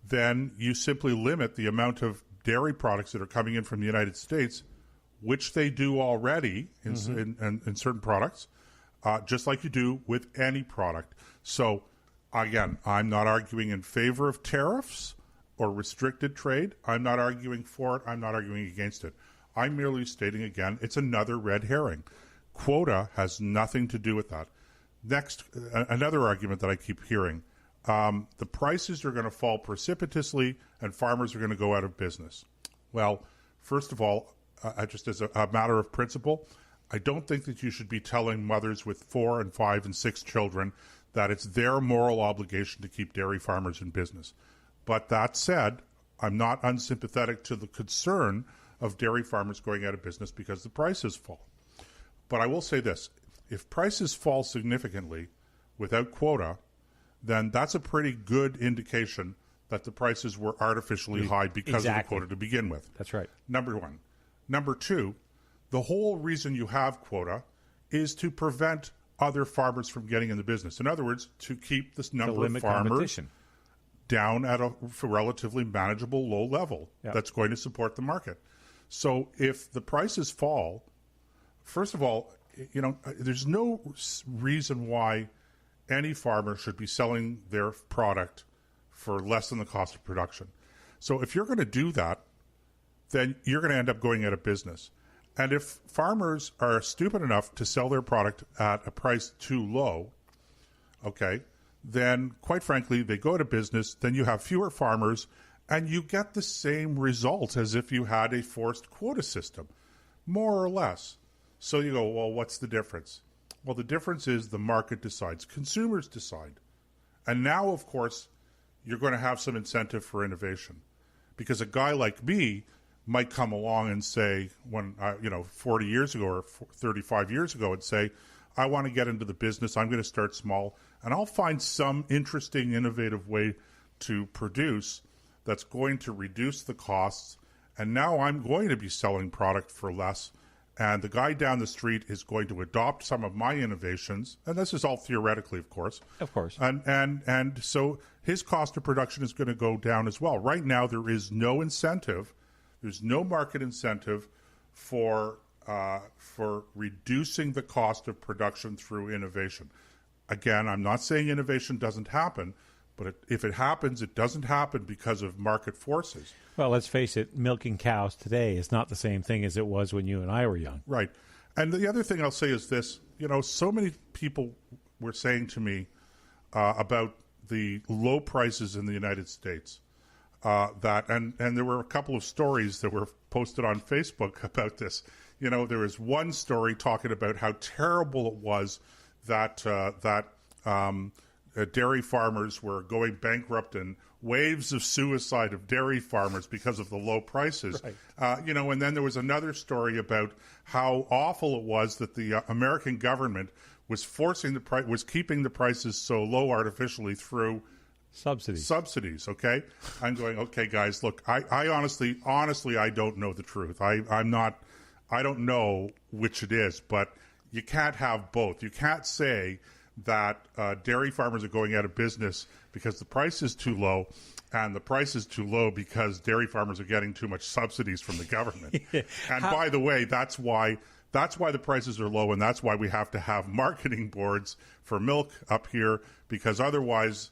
then you simply limit the amount of dairy products that are coming in from the United States, which they do already in certain products, just like you do with any product. So, again, I'm not arguing in favor of tariffs or restricted trade. I'm not arguing for it. I'm not arguing against it. I'm merely stating again, it's another red herring. Quota has nothing to do with that. Next, another argument that I keep hearing, the prices are going to fall precipitously and farmers are going to go out of business. Well, first of all, just as a matter of principle, I don't think that you should be telling mothers with 4 and 5 and 6 children that it's their moral obligation to keep dairy farmers in business. But that said, I'm not unsympathetic to the concern of dairy farmers going out of business because the prices fall. But I will say this. If prices fall significantly without quota, then that's a pretty good indication that the prices were artificially high because of the quota to begin with. That's right. Number one. Number two, the whole reason you have quota is to prevent other farmers from getting in the business. In other words, to keep this number of farmers down at a relatively manageable low level that's going to support the market. So if the prices fall, first of all, there's no reason why any farmer should be selling their product for less than the cost of production. So if you're going to do that, then you're going to end up going out of business. And if farmers are stupid enough to sell their product at a price too low, then quite frankly, they go out of business, then you have fewer farmers, and you get the same result as if you had a forced quota system, more or less. So you go, well, what's the difference? Well, the difference is the market decides. Consumers decide. And now, of course, you're going to have some incentive for innovation. Because a guy like me might come along and say, 40 years ago or 35 years ago, and say, I want to get into the business. I'm going to start small. And I'll find some interesting, innovative way to produce that's going to reduce the costs. And now I'm going to be selling product for less. and the guy down the street is going to adopt some of my innovations, and this is all theoretically, of course. Of course. And so his cost of production is going to go down as well. Right now, there is no incentive. There's no market incentive for reducing the cost of production through innovation. Again, I'm not saying innovation doesn't happen, but if it happens, it doesn't happen because of market forces. Well, let's face it, milking cows today is not the same thing as it was when you and I were young. Right. And the other thing I'll say is this, so many people were saying to me about the low prices in the United States, and there were a couple of stories that were posted on Facebook about this. There was one story talking about how terrible it was that dairy farmers were going bankrupt and waves of suicide of dairy farmers because of the low prices. Right. And then there was another story about how awful it was that the American government was was keeping the prices so low artificially through subsidies. Okay. I'm going, okay, guys, look, I honestly, I don't know the truth. I don't know which it is, but you can't have both. You can't say that dairy farmers are going out of business because the price is too low, and the price is too low because dairy farmers are getting too much subsidies from the government. And by the way, that's why the prices are low, and that's why we have to have marketing boards for milk up here, because otherwise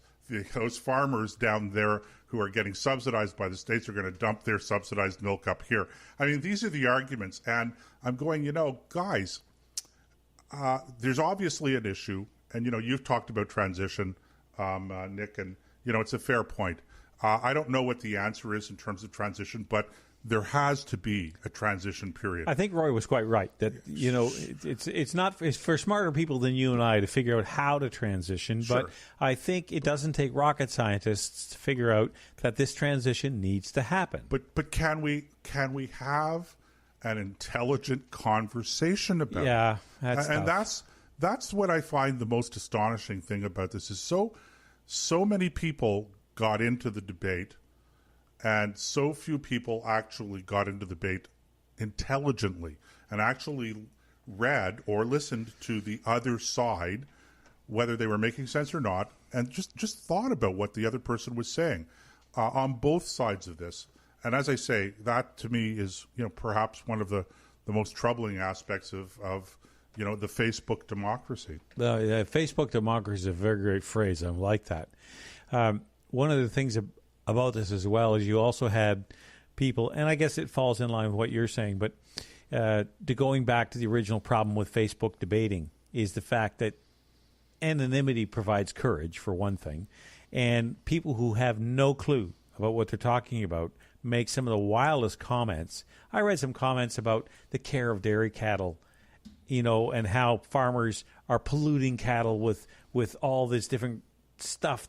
those farmers down there who are getting subsidized by the states are going to dump their subsidized milk up here. I mean, these are the arguments, and I'm going, guys, there's obviously an issue. And, you've talked about transition, Nick, and, it's a fair point. I don't know what the answer is in terms of transition, but there has to be a transition period. I think Roy was quite right that, it's for smarter people than you and I to figure out how to transition. Sure. But I think it doesn't take rocket scientists to figure out that this transition needs to happen. But can we have an intelligent conversation about it? Yeah, and that's what I find the most astonishing thing about this is so many people got into the debate, and so few people actually got into the debate intelligently and actually read or listened to the other side, whether they were making sense or not, and just thought about what the other person was saying on both sides of this. And as I say, that to me is perhaps one of the most troubling aspects of the Facebook democracy. Facebook democracy is a very great phrase. I like that. One of the things about this as well is you also had people, and I guess it falls in line with what you're saying, but going back to the original problem with Facebook debating is the fact that anonymity provides courage, for one thing, and people who have no clue about what they're talking about make some of the wildest comments. I read some comments about the care of dairy cattle, and how farmers are polluting cattle with all this different stuff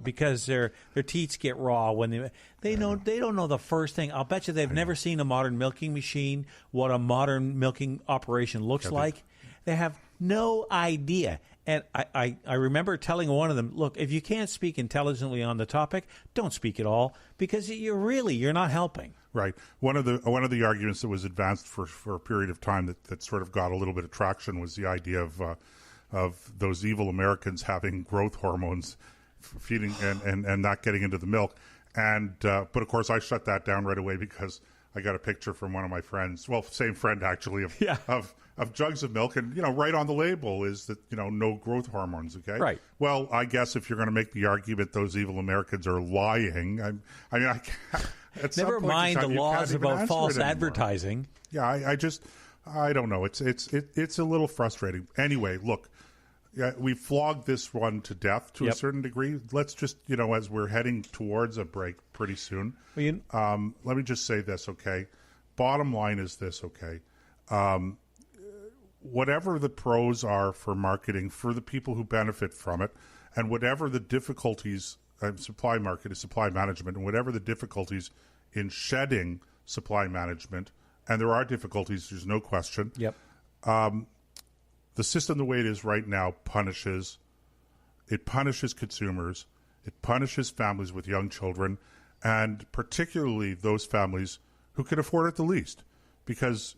because their teats get raw when they don't know the first thing. I'll bet you they've never seen a modern milking machine, what a modern milking operation looks like. They have no idea. And I remember telling one of them, look, if you can't speak intelligently on the topic, don't speak at all, because you're not helping. Right. One of the arguments that was advanced for a period of time that sort of got a little bit of traction was the idea of those evil Americans having growth hormones feeding and not getting into the milk. And but of course I shut that down right away because I got a picture from one of my friends, well, same friend actually, of jugs of milk, and right on the label is that no growth hormones. Okay, right. Well, I guess if you're going to make the argument those evil Americans are lying, I can't. Never mind the laws about false advertising. Yeah, I don't know. It's a little frustrating. Anyway, look, we flogged this one to death to a certain degree. Let's just as we're heading towards a break pretty soon. Well, let me just say this, okay? Bottom line is this, okay? Whatever the pros are for marketing for the people who benefit from it, and whatever the difficulties, supply management, and whatever the difficulties in shedding supply management, and there are difficulties, there's no question. Yep. The system the way it is right now punishes consumers, it punishes families with young children, and particularly those families who can afford it the least. because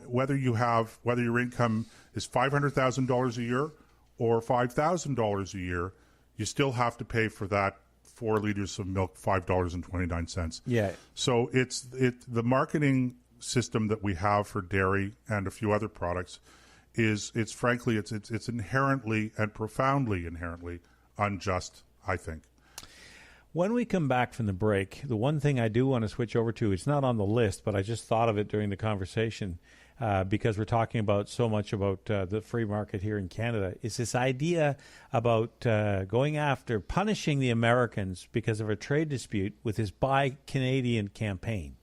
whether your income is $500,000 a year or $5,000 a year, you still have to pay for that 4 liters of milk, $5.29. Yeah. So the marketing system that we have for dairy and a few other products it's inherently and profoundly inherently unjust, I think. When we come back from the break, the one thing I do want to switch over to, it's not on the list, but I just thought of it during the conversation because we're talking about so much about the free market here in Canada, is this idea about going after punishing the Americans because of a trade dispute with this Buy Canadian campaign.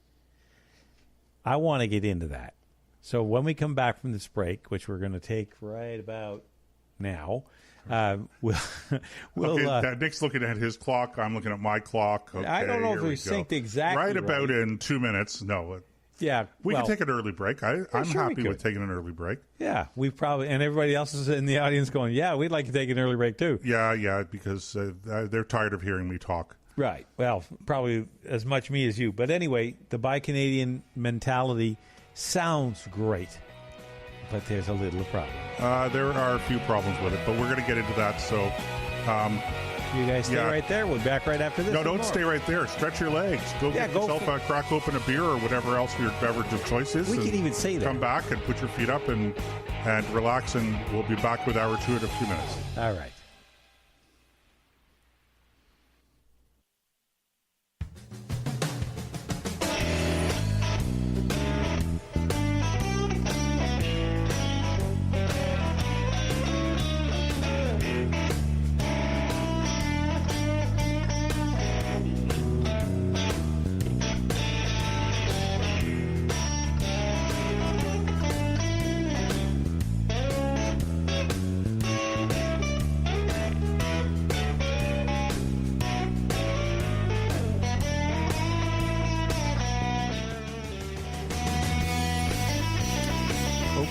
I want to get into that. So when we come back from this break, which we're going to take right about now, we'll okay, Nick's looking at his clock. I'm looking at my clock. Okay, I don't know if we synced exactly right about in 2 minutes. No. Yeah. We can take an early break. I'm happy with taking an early break. Yeah. We probably, and everybody else is in the audience going, yeah, we'd like to take an early break too. Yeah, because they're tired of hearing me talk. Right. Well, probably as much me as you. But anyway, the Buy Canadian mentality sounds great, but there's a little problem. There are a few problems with it, but we're going to get into that. So you guys stay right there. We'll be back right after this. No, don't stay right there. Stretch your legs. Go get yourself a crack open a beer or whatever else your beverage of choice is. We can even say that. Come back and put your feet up and relax, and we'll be back with hour 2 in a few minutes. All right.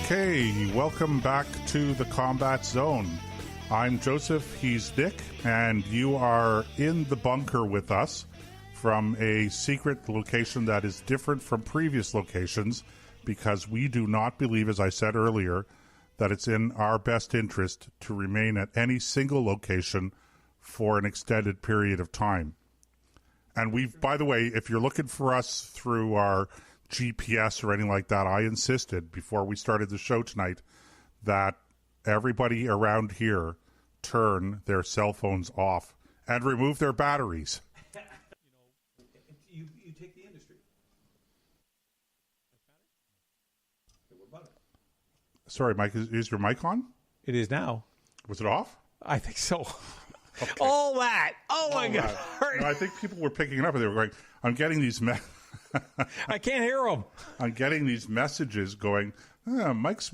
Okay, welcome back to the Combat Zone. I'm Joseph, he's Nick, and you are in the bunker with us from a secret location that is different from previous locations because we do not believe, as I said earlier, that it's in our best interest to remain at any single location for an extended period of time. And we've, by the way, if you're looking for us through our GPS or anything like that, I insisted before we started the show tonight that everybody around here turn their cell phones off and remove their batteries. You take the industry. Sorry, Mike, is your mic on? It is now. Was it off? I think so. Okay. All that. Oh, my God. No, I think people were picking it up and they were going, I'm getting these I can't hear them. I'm getting these messages going, Nick's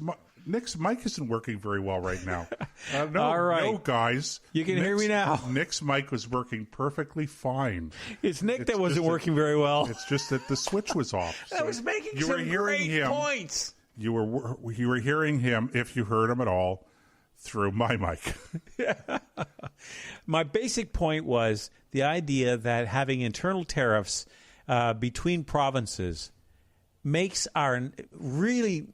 mic isn't working very well right now. All right. No, guys. You can hear me now. Nick's mic was working perfectly fine. It's Nick that wasn't working very well. It's just that the switch was off. I was making some great points. You were hearing him, if you heard him at all, through my mic. My basic point was the idea that having internal tariffs between provinces makes our really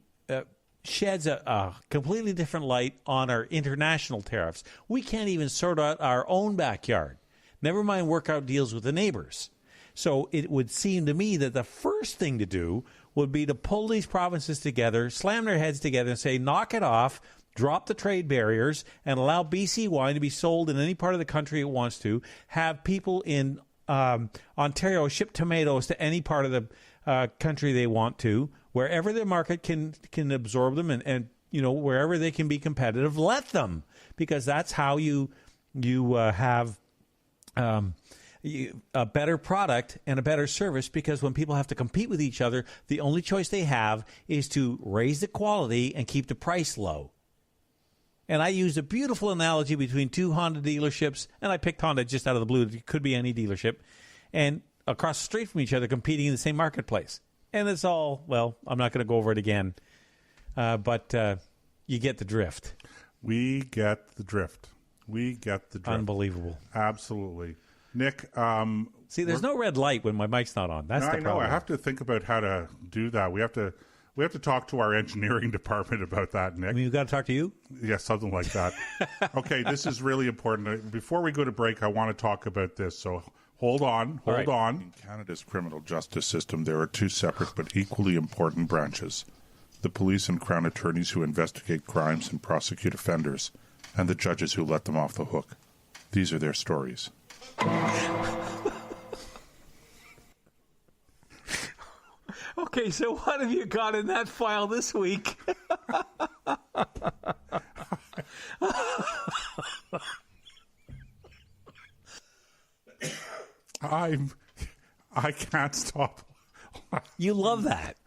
sheds a completely different light on our international tariffs. We can't even sort out our own backyard. Never mind work out deals with the neighbors. So it would seem to me that the first thing to do would be to pull these provinces together, slam their heads together and say, knock it off, drop the trade barriers, and allow BC wine to be sold in any part of the country it wants to, have people in Ontario ship tomatoes to any part of the country they want to, wherever the market can absorb them, and wherever they can be competitive, let them, because that's how you have a better product and a better service, because when people have to compete with each other, the only choice they have is to raise the quality and keep the price low. And I used a beautiful analogy between two Honda dealerships, and I picked Honda just out of the blue. It could be any dealership, and across the street from each other competing in the same marketplace. And it's all, well, I'm not going to go over it again, but you get the drift. We get the drift. Unbelievable. Absolutely. Nick, see, there's no red light when my mic's not on. That's the problem. I know. I have to think about how to do that. We have to We have to talk to our engineering department about that, Nick. I mean, we've got to talk to you? Yeah, something like that. Okay, this is really important. Before we go to break, I want to talk about this. So hold on. In Canada's criminal justice system, there are two separate but equally important branches: the police and crown attorneys who investigate crimes and prosecute offenders, and the judges who let them off the hook. These are their stories. Okay, so what have you got in that file this week? I can't stop. You love that.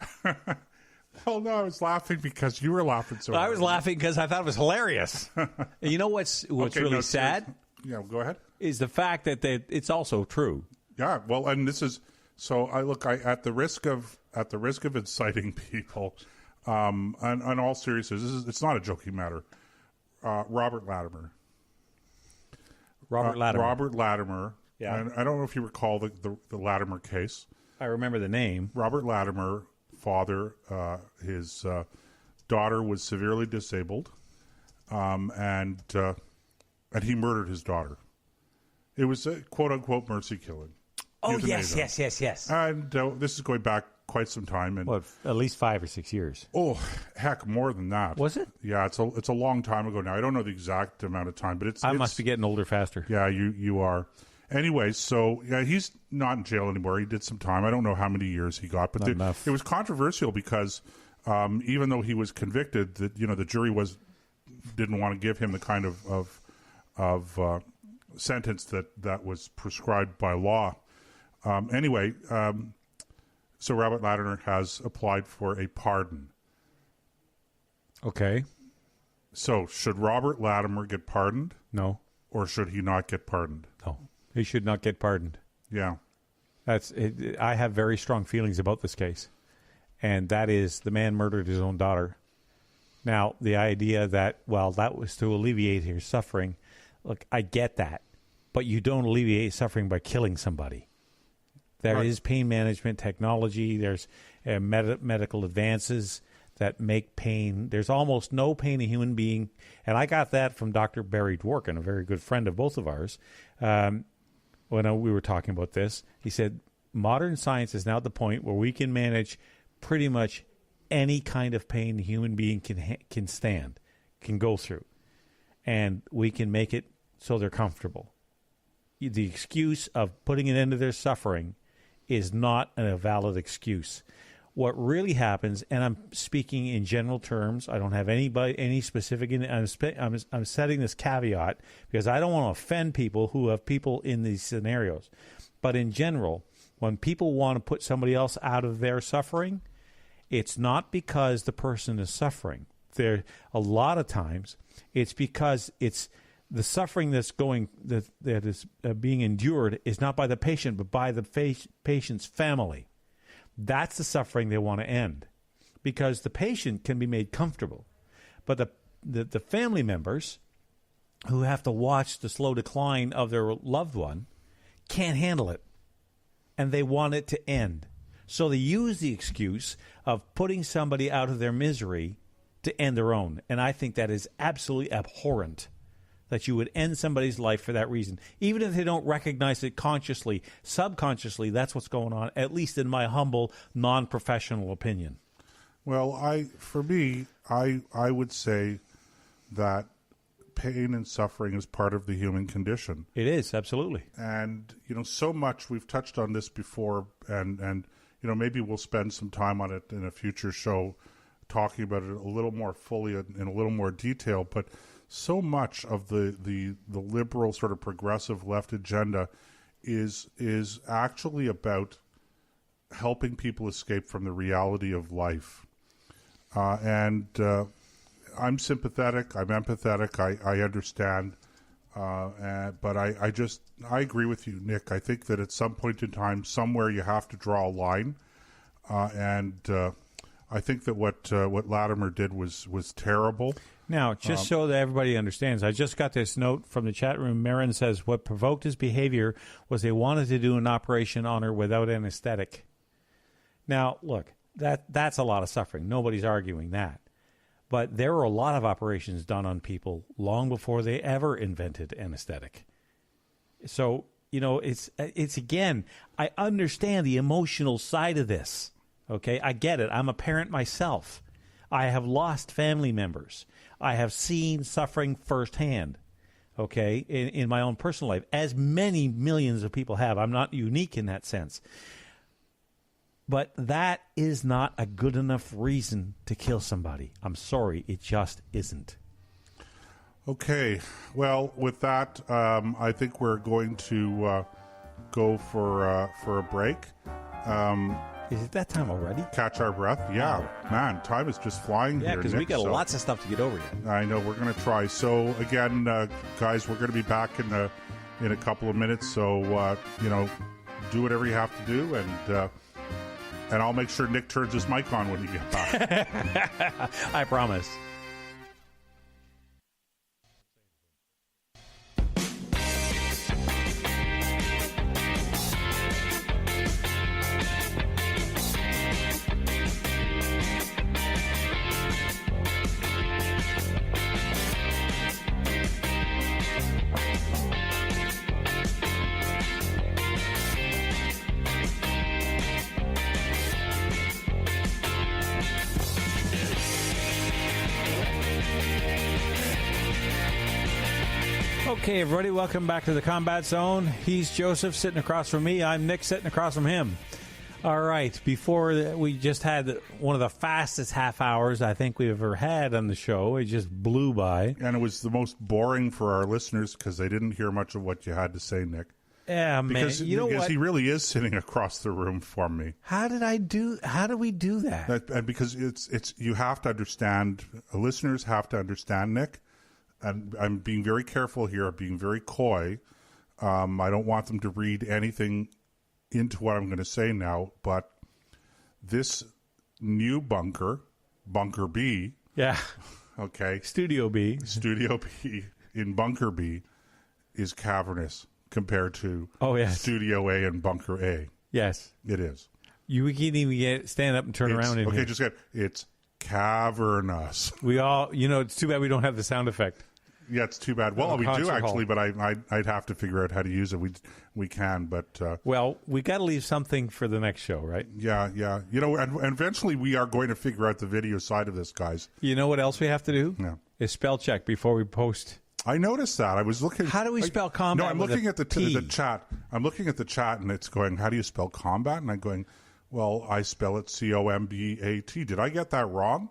Well, no, I was laughing because you were laughing so hard. I was laughing because I thought it was hilarious. And you know what's Okay, really no, sad? Yeah, go ahead. Is the fact that it's also true. Yeah, well, and this is so. I at the risk of inciting people, on all seriousness, it's not a joking matter. Robert Latimer. Robert Latimer. Yeah. And I don't know if you recall the Latimer case. I remember the name. Robert Latimer, father, his daughter was severely disabled, and he murdered his daughter. It was a quote-unquote mercy killing. Oh, Euthanasia. yes. And this is going back quite some time. And What, at least 5 or 6 years? oh, heck, more than that. Was it? Yeah, it's a long time ago now. I don't know the exact amount of time, but I must be getting older faster. Yeah, you are. Anyway, so yeah, he's not in jail anymore. He did some time. I don't know how many years he got, but enough. It was controversial because even though he was convicted, that the jury didn't want to give him the kind of sentence that was prescribed by law. Anyway, so Robert Latimer has applied for a pardon. Okay. So should Robert Latimer get pardoned, No. or should he not get pardoned? No. He should not get pardoned. Yeah. That's it. I have very strong feelings about this case, and that is the man murdered his own daughter. Now, the idea that, well, that was to alleviate his suffering, look, I get that, but you don't alleviate suffering by killing somebody. There is pain management technology. There's medical advances that make pain. There's almost no pain a human being, and I got that from Dr. Barry Dworkin, a very good friend of both of ours. When we were talking about this, he said, modern science is now at the point where we can manage pretty much any kind of pain a human being can stand, can go through, and we can make it so they're comfortable. The excuse of putting an end to their suffering is not a valid excuse. What really happens, and I'm speaking in general terms, I don't have any specific. I'm setting this caveat because I don't want to offend people who have people in these scenarios. But in general, when people want to put somebody else out of their suffering, it's not because the person is suffering. A lot of times, it's because it's the suffering that is being endured is not by the patient, but by the patient's family. That's the suffering they want to end, because the patient can be made comfortable, but the family members who have to watch the slow decline of their loved one can't handle it, and they want it to end. So they use the excuse of putting somebody out of their misery to end their own, and I think that is absolutely abhorrent. That you would end somebody's life for that reason. Even if they don't recognize it consciously, subconsciously, that's what's going on, at least in my humble, non-professional opinion. Well, I would say that pain and suffering is part of the human condition. It is, absolutely. And, so much, we've touched on this before, and maybe we'll spend some time on it in a future show, talking about it a little more fully in a little more detail, but so much of the liberal sort of progressive left agenda is actually about helping people escape from the reality of life. And I'm sympathetic. I'm empathetic. I understand. But I agree with you, Nick. I think that at some point in time, somewhere you have to draw a line. And I think that what Latimer did was terrible. Now, just so that everybody understands, I just got this note from the chat room. Marin says, what provoked his behavior was they wanted to do an operation on her without anesthetic. Now, look, That's a lot of suffering. Nobody's arguing that. But there were a lot of operations done on people long before they ever invented anesthetic. So, it's again, I understand the emotional side of this. Okay, I get it. I'm a parent myself. I have lost family members. I have seen suffering firsthand, okay, in my own personal life, as many millions of people have. I'm not unique in that sense. But that is not a good enough reason to kill somebody. I'm sorry, it just isn't. Okay, well, with that, I think we're going to go for a break. Is it that time already? Catch our breath. Yeah, man, time is just flying here. Yeah, because we got lots of stuff to get over yet. I know, we're going to try. So again, guys, we're going to be back in a couple of minutes. So do whatever you have to do, and I'll make sure Nick turns his mic on when you get back. I promise. Okay, everybody, welcome back to the Combat Zone. He's Joseph sitting across from me. I'm Nick sitting across from him. All right, we just had one of the fastest half hours I think we've ever had on the show. It just blew by. And it was the most boring for our listeners because they didn't hear much of what you had to say, Nick. Yeah, man. Because he really is sitting across the room from me. How do we do that? And because it's you have to understand, listeners have to understand, Nick. And I'm being very careful here. I'm being very coy. I don't want them to read anything into what I'm going to say now. But this new bunker B. Yeah. Okay. Studio B in Bunker B is cavernous compared to Studio A and Bunker A. Yes. It is. You can't even stand up and turn around in here. Okay, it's cavernous. We all, it's too bad we don't have the sound effect. Yeah, it's too bad. Well, we do actually, but I'd have to figure out how to use it. We can, but well, we got to leave something for the next show, right? Yeah. And eventually we are going to figure out the video side of this, guys. You know what else we have to do? Yeah, is spell check before we post. I noticed that. I was looking. How do we spell combat? No, I'm looking at the chat. I'm looking at the chat, and it's going, "How do you spell combat?" And I'm going, "Well, I spell it COMBAT. Did I get that wrong?"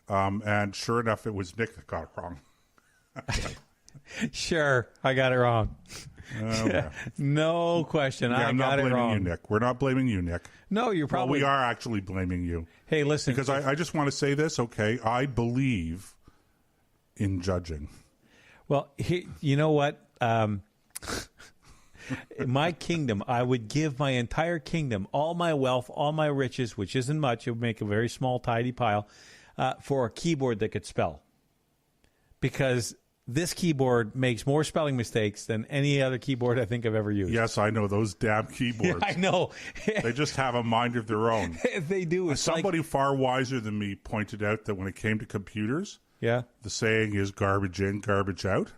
And sure enough, it was Nick that got it wrong. Sure, I got it wrong. Okay. No question. Yeah, I'm not blaming you, Nick. We're not blaming you, Nick. No, you're probably. Well, we are actually blaming you. Hey, listen. Because I just want to say this, okay? I believe in judging. Well, you know what? My kingdom, I would give my entire kingdom, all my wealth, all my riches, which isn't much. It would make a very small, tidy pile, for a keyboard that could spell. Because this keyboard makes more spelling mistakes than any other keyboard I think I've ever used. Yes, I know. Those damn keyboards. Yeah, I know. They just have a mind of their own. They do. It's somebody far wiser than me pointed out that when it came to computers, the saying is garbage in, garbage out.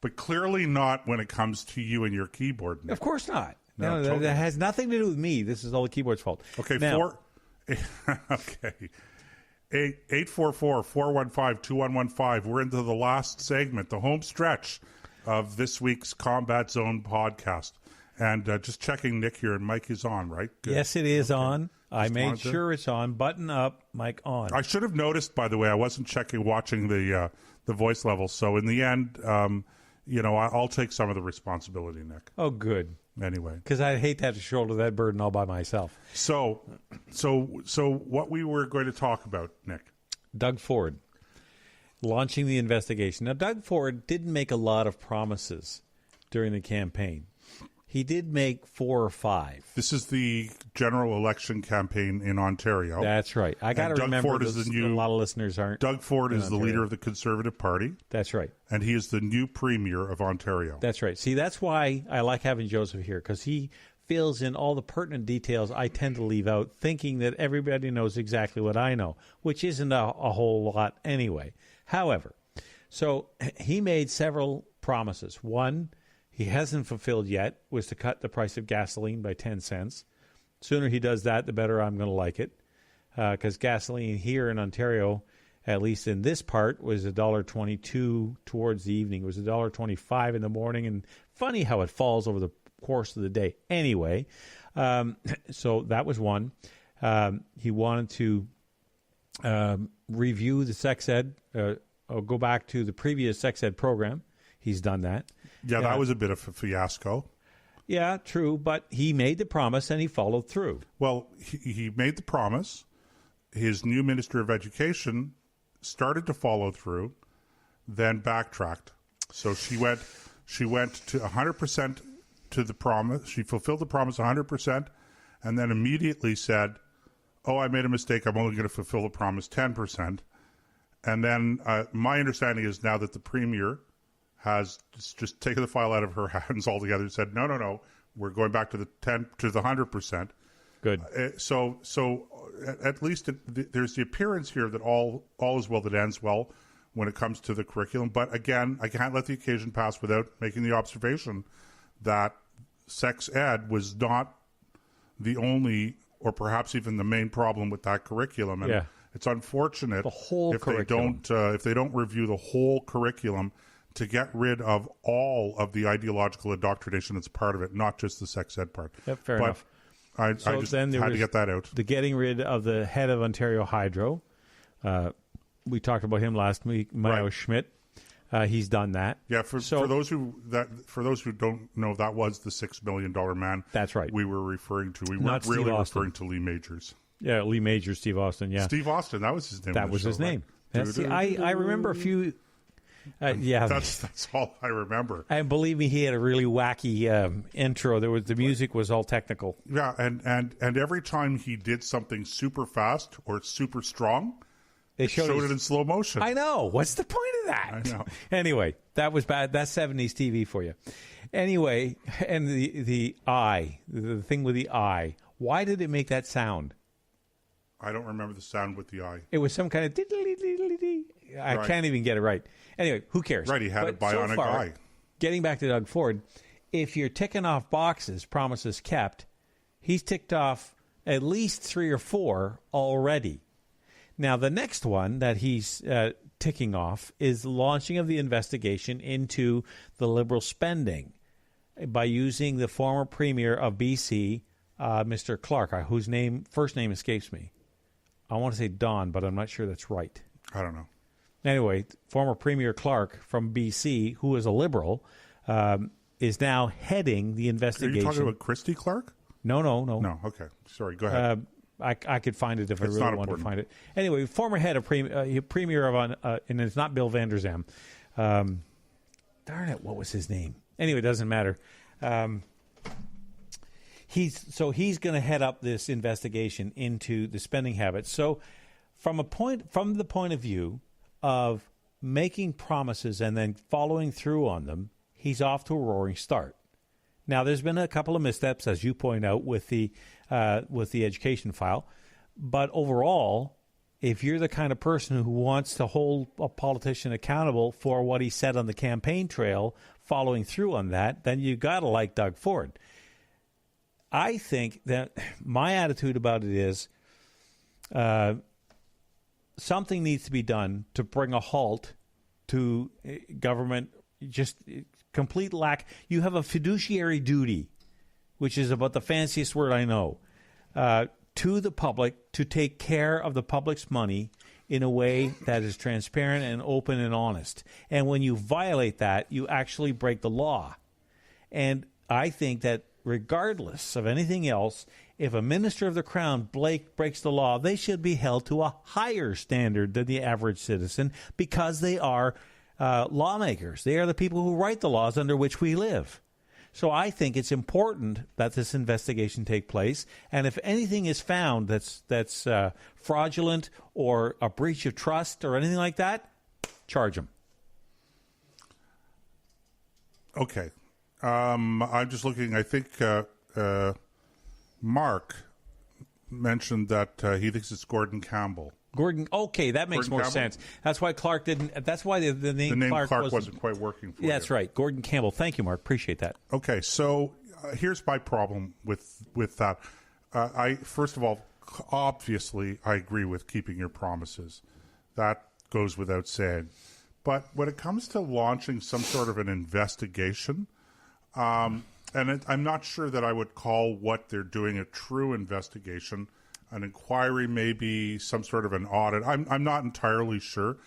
But clearly not when it comes to you and your keyboard, Nick. Of course not. No, totally. That has nothing to do with me. This is all the keyboard's fault. Okay, now, okay. 844-415-2115. We're into the last segment, the home stretch of this week's Combat Zone podcast. And just checking Nick here, and mic is on, right? Good. Yes, it is on. I made sure it's on. Button up, mic on. I should have noticed, by the way, I wasn't watching the voice level. So in the end, I'll take some of the responsibility, Nick. Oh, good. Anyway, because I'd hate to have to shoulder that burden all by myself. So what we were going to talk about, Nick? Doug Ford launching the investigation. Now, Doug Ford didn't make a lot of promises during the campaign. He did make 4 or 5. This is the general election campaign in Ontario. That's right. I got to remember a lot of listeners aren't. Doug Ford is the leader of the Conservative Party. That's right. And he is the new premier of Ontario. That's right. See, that's why I like having Joseph here, because he fills in all the pertinent details I tend to leave out, thinking that everybody knows exactly what I know, which isn't a whole lot anyway. However, so he made several promises. One, he hasn't fulfilled yet, was to cut the price of gasoline by 10 cents. Sooner he does that, the better I'm going to like it, because gasoline here in Ontario, at least in this part, was $1.22 towards the evening. It was $1.25 in the morning, and funny how it falls over the course of the day. Anyway, so that was one. He wanted to review the sex ed, or go back to the previous sex ed program. He's done that. Yeah, that was a bit of a fiasco. Yeah, true, but he made the promise and he followed through. Well, he made the promise. His new Minister of Education started to follow through, then backtracked. So she went to 100% to the promise. She fulfilled the promise 100%, and then immediately said, "Oh, I made a mistake. I'm only going to fulfill the promise 10%." And then my understanding is now that the Premier has just taken the file out of her hands altogether and said, no, we're going back to the 100%. Good. So at least there's the appearance here that all is well that ends well when it comes to the curriculum. But again, I can't let the occasion pass without making the observation that sex ed was not the only, or perhaps even the main problem with that curriculum. And it's unfortunate the whole if curriculum. they don't review the whole curriculum to get rid of all of the ideological indoctrination that's part of it, not just the sex ed part. Yep, fair enough. I just had to get that out. The getting rid of the head of Ontario Hydro. We talked about him last week, Mayo Schmidt. He's done that. Yeah, for those who don't know, that was the $6 million man. That's right. We were referring to. We Not weren't really Steve referring to to Lee Majors. Yeah, Lee Majors, Steve Austin. Yeah, Steve Austin. That was his name. That was his name. I remember a few. That's all I remember. And believe me, he had a really wacky intro. The music was all technical. Yeah, and every time he did something super fast or super strong, they showed it in slow motion. I know. What's the point of that? I know. Anyway, that was bad. That's 70s TV for you. Anyway, and the eye, the thing with the eye. Why did it make that sound? I don't remember the sound with the eye. It was some kind of I can't even get it right. Anyway, who cares? Right, he had a bionic eye. Getting back to Doug Ford, if you're ticking off boxes, promises kept, he's ticked off at least 3 or 4 already. Now, the next one that he's ticking off is the launching of the investigation into the Liberal spending by using the former Premier of BC, Mr. Clark, whose first name escapes me. I want to say Don, but I'm not sure that's right. I don't know. Anyway, former Premier Clark from BC, who is a Liberal, is now heading the investigation. Are you talking about Christy Clark? No. No, okay. Sorry, go ahead. I could find it if I really wanted to find it. Anyway, former head of Premier of, and it's not Bill Van der Zam. Darn it, what was his name? Anyway, it doesn't matter. He's going to head up this investigation into the spending habits. So from the point of view of making promises and then following through on them, he's off to a roaring start. Now, there's been a couple of missteps, as you point out, with the education file. But overall, if you're the kind of person who wants to hold a politician accountable for what he said on the campaign trail, following through on that, then you got to like Doug Ford. I think that my attitude about it is something needs to be done to bring a halt to government just complete lack. You have a fiduciary duty, which is about the fanciest word I know, to the public to take care of the public's money in a way that is transparent and open and honest. And when you violate that, you actually break the law. And I think that regardless of anything else, if a minister of the Crown breaks the law, they should be held to a higher standard than the average citizen because they are lawmakers. They are the people who write the laws under which we live. So I think it's important that this investigation take place. And if anything is found that's fraudulent or a breach of trust or anything like that, charge them. Okay. I'm just looking. I think Mark mentioned that he thinks it's Gordon Campbell. Gordon, okay, that makes Gordon more Campbell? sense. That's why Clark didn't. That's why the name Clark Clark wasn't quite working for you. That's right, Gordon Campbell. Thank you, Mark. Appreciate that. Okay, so here's my problem with that. I first of all, obviously, I agree with keeping your promises. That goes without saying. But when it comes to launching some sort of an investigation, and I'm not sure that I would call what they're doing a true investigation. An inquiry, maybe some sort of an audit. I'm not entirely sure,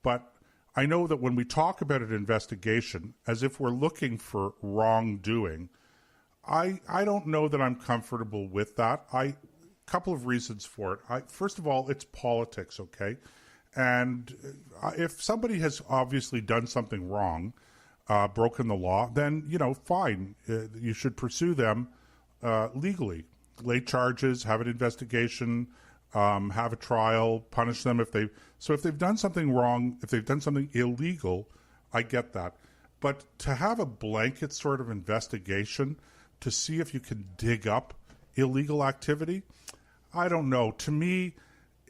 but I know that when we talk about an investigation, as if we're looking for wrongdoing, I don't know that I'm comfortable with that. Couple of reasons for it. First of all, it's politics, okay? And if somebody has obviously done something wrong, broken the law, then, fine. You should pursue them legally. Lay charges, have an investigation, have a trial, punish them if they've done something wrong, if they've done something illegal, I get that. But to have a blanket sort of investigation to see if you can dig up illegal activity, I don't know. To me,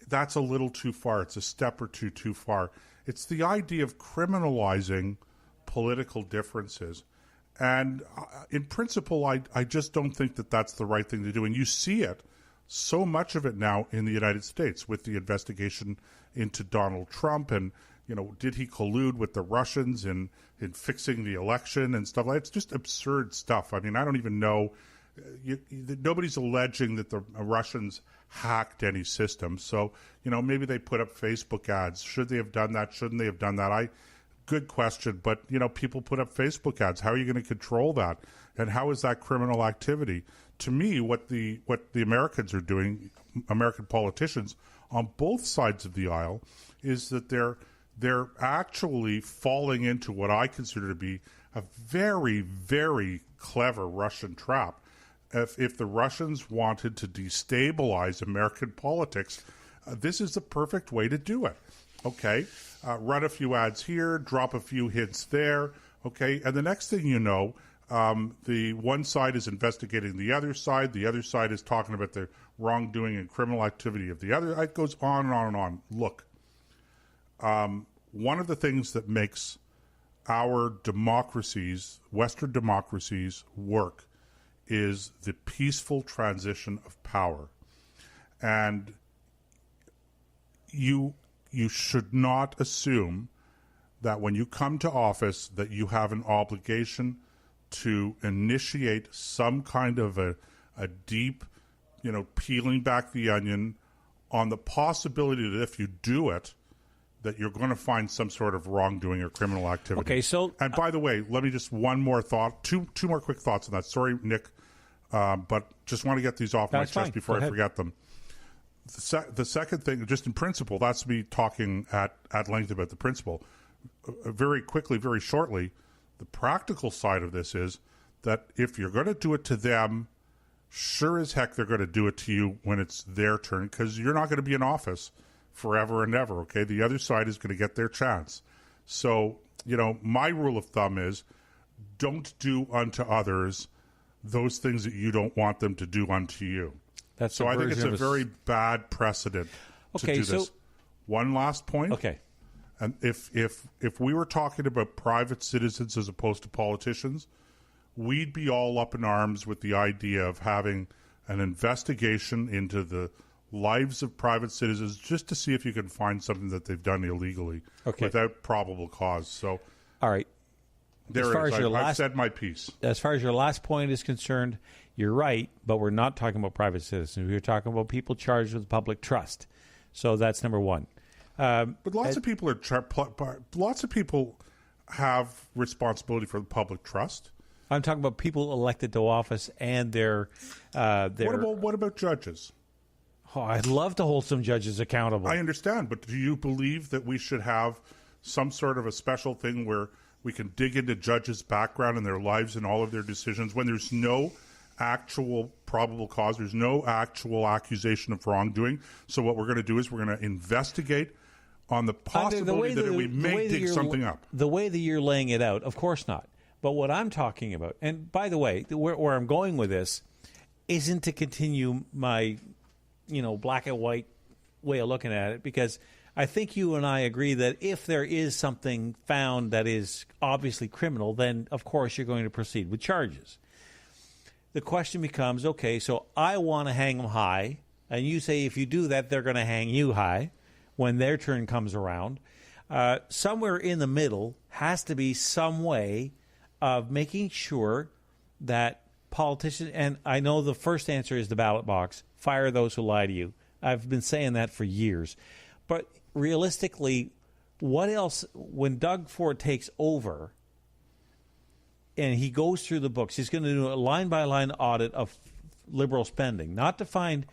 that's a little too far. It's a step or two too far. It's the idea of criminalizing political differences. And in principle, I just don't think that that's the right thing to do. And you see it, so much of it now in the United States with the investigation into Donald Trump and, did he collude with the Russians in fixing the election and stuff like that. It's just absurd stuff. I mean, I don't even know. Nobody's alleging that the Russians hacked any system. So, maybe they put up Facebook ads. Should they have done that? Shouldn't they have done that? Good question, but people put up Facebook ads. How are you going to control that? And how is that criminal activity? To me, what the Americans are doing, American politicians on both sides of the aisle, is that they're actually falling into what I consider to be a very, very clever Russian trap. If the Russians wanted to destabilize American politics, this is the perfect way to do it. Okay, run a few ads here, drop a few hints there, okay? And the next thing you know, the one side is investigating the other side is talking about the wrongdoing and criminal activity of the other. It goes on and on and on. Look, one of the things that makes our democracies, Western democracies, work is the peaceful transition of power. And you should not assume that when you come to office that you have an obligation to initiate some kind of a deep, peeling back the onion on the possibility that if you do it, that you're going to find some sort of wrongdoing or criminal activity. Okay, so... And by the way, let me just one more thought, two more quick thoughts on that. Sorry, Nick, but just want to get these off my chest before I forget them. The second thing, just in principle, that's me talking at length about the principle. Very quickly, very shortly, the practical side of this is that if you're going to do it to them, sure as heck they're going to do it to you when it's their turn, because you're not going to be in office forever and ever, okay? The other side is going to get their chance. So, my rule of thumb is don't do unto others those things that you don't want them to do unto you. So I think it's a very bad precedent to do this. One last point. Okay. And if we were talking about private citizens as opposed to politicians, we'd be all up in arms with the idea of having an investigation into the lives of private citizens just to see if you can find something that they've done illegally without probable cause. So, all right. I've said my piece. As far as your last point is concerned, you're right, but we're not talking about private citizens. We're talking about people charged with public trust. So that's number one. But lots of people have responsibility for the public trust. I'm talking about people elected to office and their What about judges? Oh, I'd love to hold some judges accountable. I understand, but do you believe that we should have some sort of a special thing where we can dig into judges' background and their lives and all of their decisions when there's no actual probable cause, there's no actual accusation of wrongdoing? So what we're going to do is we're going to investigate on the possibility that we may dig something up. The way that you're laying it out, of course not. But what I'm talking about, and by the way, where I'm going with this isn't to continue my, black and white way of looking at it, because I think you and I agree that if there is something found that is obviously criminal, then of course you're going to proceed with charges. The question becomes, okay, so I want to hang them high, and you say if you do that, they're going to hang you high when their turn comes around. Somewhere in the middle has to be some way of making sure that politicians, and I know the first answer is the ballot box, fire those who lie to you. I've been saying that for years. But realistically, what else, when Doug Ford takes over and he goes through the books, he's going to do a line-by-line audit of Liberal spending, not to find,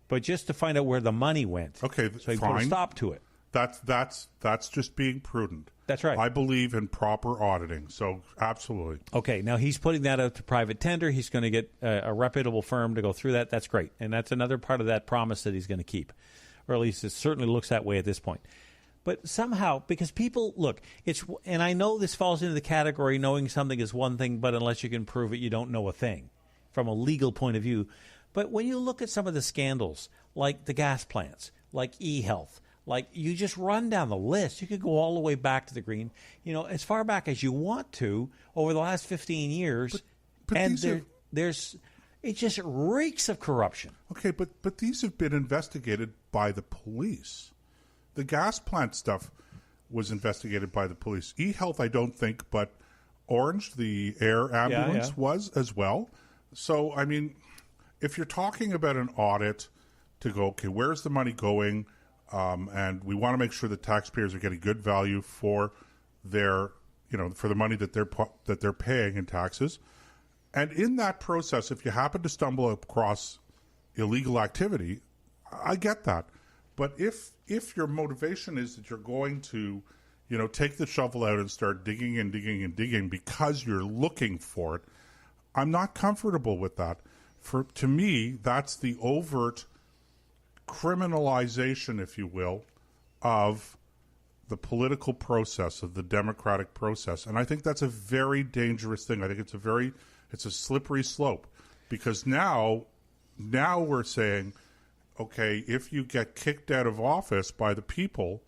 but just to find out where the money went. Okay, so he fine. put a stop to it. That's just being prudent. That's right. I believe in proper auditing, so absolutely. Okay, now he's putting that out to private tender. He's going to get a reputable firm to go through that. That's great. And that's another part of that promise that he's going to keep. Or at least it certainly looks that way at this point. But somehow, because people, look, and I know this falls into the category knowing something is one thing, but unless you can prove it, you don't know a thing from a legal point of view. But when you look at some of the scandals, like the gas plants, like e-health, like you just run down the list. You could go all the way back to the green, as far back as you want to over the last 15 years. But and it just reeks of corruption. Okay, but these have been investigated by the police. The gas plant stuff was investigated by the police. E-health, I don't think, but Orange, the air ambulance, was as well. So, I mean, if you're talking about an audit to go, okay, where's the money going? And we want to make sure that taxpayers are getting good value for their, for the money that they're paying in taxes. And in that process, if you happen to stumble across illegal activity, I get that. But if your motivation is that you're going to, take the shovel out and start digging and digging and digging because you're looking for it, I'm not comfortable with that. To me, that's the overt criminalization, if you will, of the political process, of the democratic process. And I think that's a very dangerous thing. I think it's a slippery slope, because now we're saying, okay, if you get kicked out of office by the people,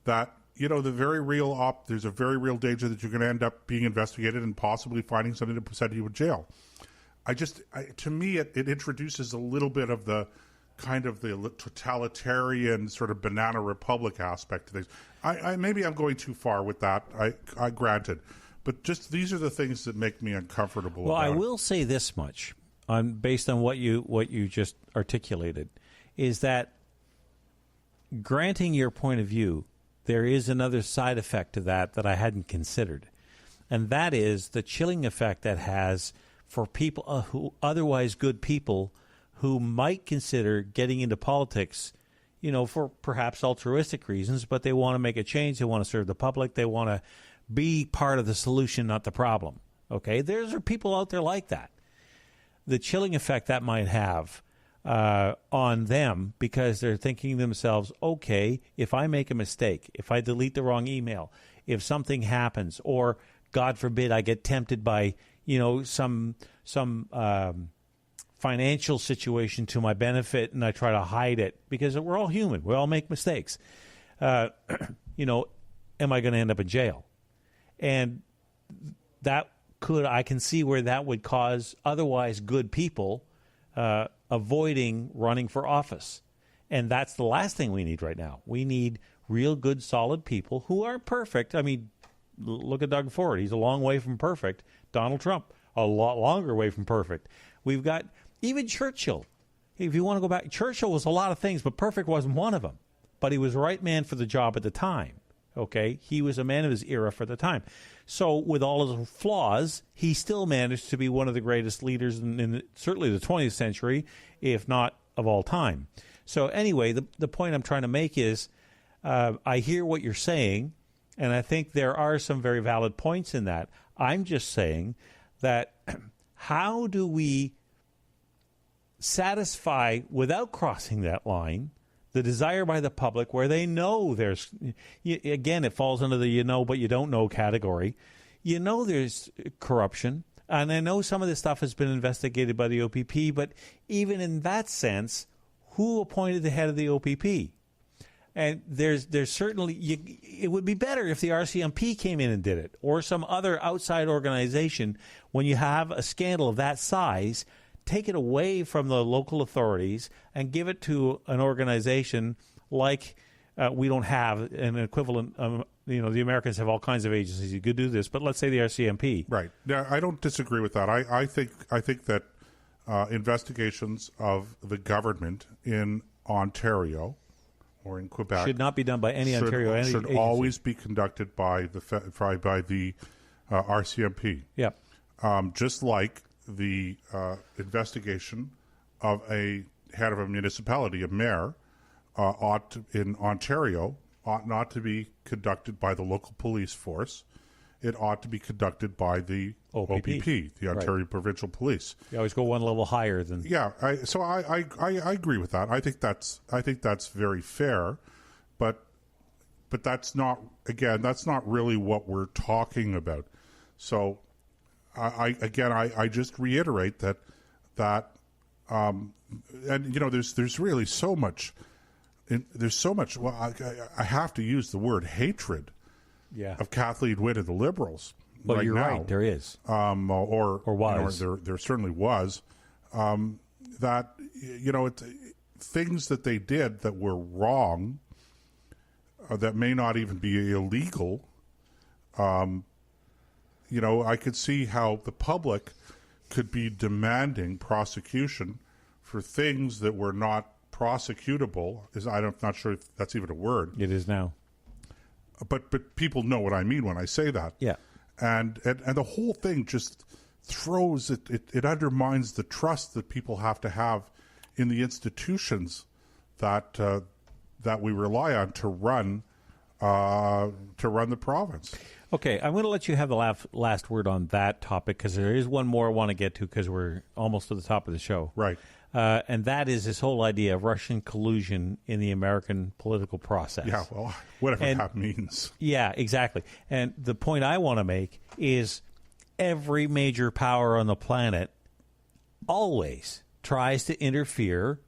that, there's a very real danger that you're going to end up being investigated and possibly finding something to send you to jail. To me, it introduces a little bit of the kind of the totalitarian sort of banana republic aspect to things. Maybe I'm going too far with that. I granted, but just these are the things that make me uncomfortable. Well, about I will say this much, based on what you just articulated, is that granting your point of view, there is another side effect to that I hadn't considered, and that is the chilling effect that has for people who otherwise good people who might consider getting into politics, for perhaps altruistic reasons, but they want to make a change. They want to serve the public. They want to be part of the solution, not the problem. Okay? There are people out there like that. The chilling effect that might have on them, because they're thinking to themselves, okay, if I make a mistake, if I delete the wrong email, if something happens, or God forbid I get tempted by, some financial situation to my benefit, and I try to hide it, because we're all human. We all make mistakes. Am I going to end up in jail? And I can see where that would cause otherwise good people avoiding running for office. And that's the last thing we need right now. We need real good, solid people who aren't perfect. I mean, look at Doug Ford. He's a long way from perfect. Donald Trump, a lot longer way from perfect. We've got even Churchill. If you want to go back, Churchill was a lot of things, but perfect wasn't one of them. But he was the right man for the job at the time. Okay? He was a man of his era for the time. So with all his flaws, he still managed to be one of the greatest leaders in certainly the 20th century, if not of all time. So anyway, the point I'm trying to make is I hear what you're saying, and I think there are some very valid points in that. I'm just saying that how do we satisfy, without crossing that line, the desire by the public where they know there's, again, it falls under the but you don't know category. you know there's corruption, and I know some of this stuff has been investigated by the OPP, but even in that sense, who appointed the head of the OPP? And there's certainly, it would be better if the RCMP came in and did it, or some other outside organization. When you have a scandal of that size, take it away from the local authorities and give it to an organization like we don't have an equivalent. The Americans have all kinds of agencies who could do this, but let's say the RCMP. Right. Now, I don't disagree with that. I think that investigations of the government in Ontario or in Quebec should not be done by any Ontario agency. Should always be conducted by the RCMP. Yeah. Just like the investigation of a head of a municipality, a mayor, in Ontario, ought not to be conducted by the local police force. It ought to be conducted by the OPP, the Ontario Provincial Police. You always go one level higher than. Yeah, I agree with that. I think that's very fair, but that's not really what we're talking about. So I just reiterate that and there's really so much. There's so much. Well, I have to use the word hatred. Yeah. Of Kathleen Wynne and the Liberals. Well, right you're now. Right. There is, or was. There certainly was. That things that they did that were wrong, that may not even be illegal. I could see how the public could be demanding prosecution for things that were not prosecutable. I'm not sure if that's even a word. It is now. But people know what I mean when I say that. Yeah. And the whole thing just throws it undermines the trust that people have to have in the institutions that we rely on to run the province. Okay, I'm going to let you have the last word on that topic, because there is one more I want to get to, because we're almost to the top of the show. Right. And that is this whole idea of Russian collusion in the American political process. Yeah, well, whatever that means. Yeah, exactly. And the point I want to make is every major power on the planet always tries to interfere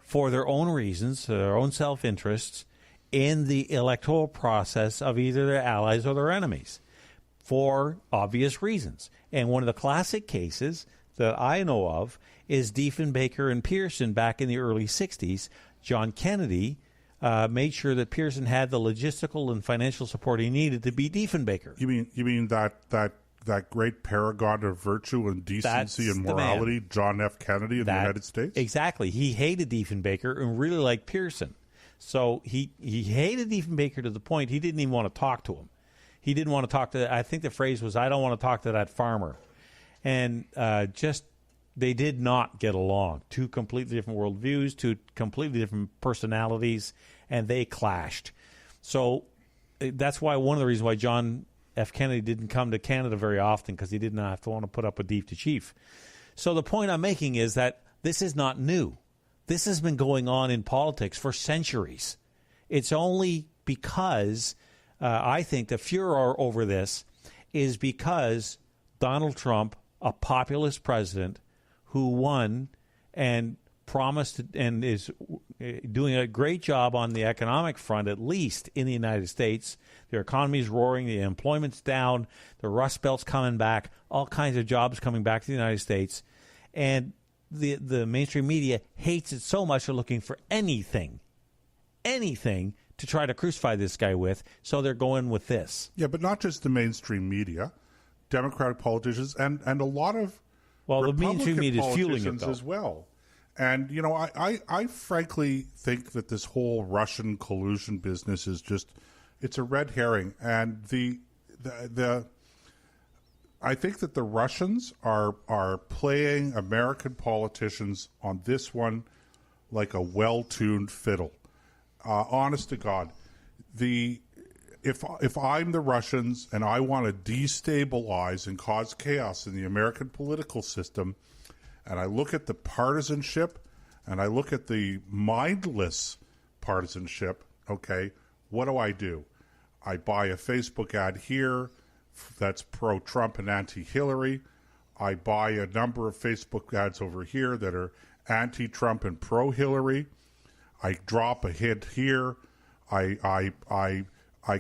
for their own reasons, their own self-interests, in the electoral process of either their allies or their enemies, for obvious reasons. And one of the classic cases that I know of is Diefenbaker and Pearson back in the early 60s. John Kennedy made sure that Pearson had the logistical and financial support he needed to beat Diefenbaker. You mean that great paragon of virtue and decency and morality, John F. Kennedy in the United States? Exactly. He hated Diefenbaker and really liked Pearson. So he hated Diefenbaker to the point he didn't even want to talk to him. He didn't want to talk to, I think the phrase was, I don't want to talk to that farmer. And they did not get along. Two completely different worldviews, two completely different personalities, and they clashed. So that's why one of the reasons why John F. Kennedy didn't come to Canada very often, because he didn't have to want to put up with Dief to Chief. So the point I'm making is that this is not new. This has been going on in politics for centuries. It's only because I think the furor over this is because Donald Trump, a populist president who won and promised and is doing a great job on the economic front, at least in the United States. Their economy is roaring, the employment's down, the Rust Belt's coming back, all kinds of jobs coming back to the United States. And the mainstream media hates it so much they're looking for anything to try to crucify this guy with, so they're going with this. Yeah, but not just the mainstream media, Democratic politicians, and a lot of the mainstream media is fueling it, though. As well. And, I frankly think that this whole Russian collusion business is just, it's a red herring. And I think that the Russians are playing American politicians on this one like a well-tuned fiddle. Honest to God, if I'm the Russians and I want to destabilize and cause chaos in the American political system, and I look at the partisanship and I look at the mindless partisanship, okay, what do? I buy a Facebook ad here, that's pro-Trump and anti-Hillary. I buy a number of Facebook ads over here that are anti-Trump and pro-Hillary. I drop a hint here. I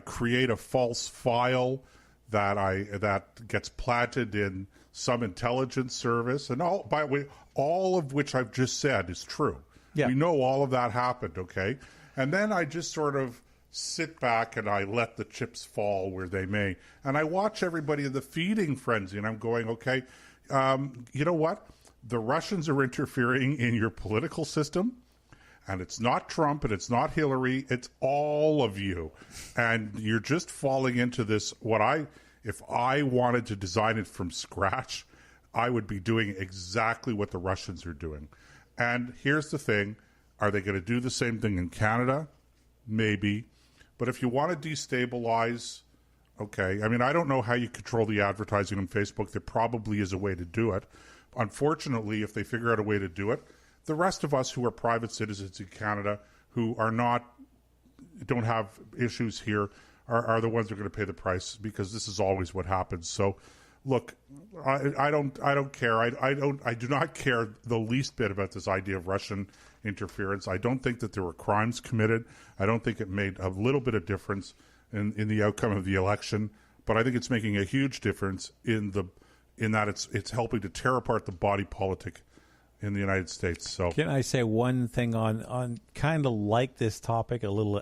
create a false file that gets planted in some intelligence service, and by the way, all of which I've just said is true. Yeah. We know all of that happened, okay? And then I just sort of sit back and I let the chips fall where they may. And I watch everybody in the feeding frenzy, and I'm going, okay, you know what? The Russians are interfering in your political system, and it's not Trump and it's not Hillary. It's all of you. And you're just falling into this, if I wanted to design it from scratch, I would be doing exactly what the Russians are doing. And here's the thing. Are they going to do the same thing in Canada? Maybe. But if you want to destabilize, okay. I mean, I don't know how you control the advertising on Facebook. There probably is a way to do it. Unfortunately, if they figure out a way to do it, the rest of us who are private citizens in Canada who don't have issues here are the ones who are going to pay the price, because this is always what happens. So, look, I don't care. I do not care the least bit about this idea of Russian interference. I don't think that there were crimes committed. I don't think it made a little bit of difference in the outcome of the election. But I think it's making a huge difference in that it's helping to tear apart the body politic in the United States. So, can I say one thing on kind of like this topic, a little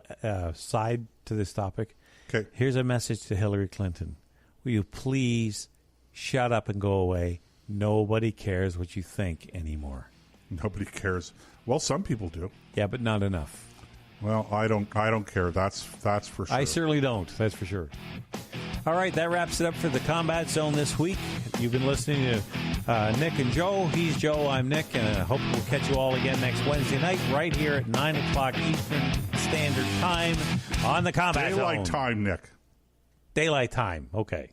side to this topic? Okay. Here's a message to Hillary Clinton. Will you please shut up and go away? Nobody cares what you think anymore. Nobody cares. Well, some people do. Yeah, but not enough. Well, I don't care. That's for sure. I certainly don't. That's for sure. All right, that wraps it up for the Combat Zone this week. You've been listening to Nick and Joe. He's Joe, I'm Nick, and I hope we'll catch you all again next Wednesday night right here at 9 o'clock Eastern Standard Time on the Combat Zone. Daylight time, Nick. Daylight time. Okay.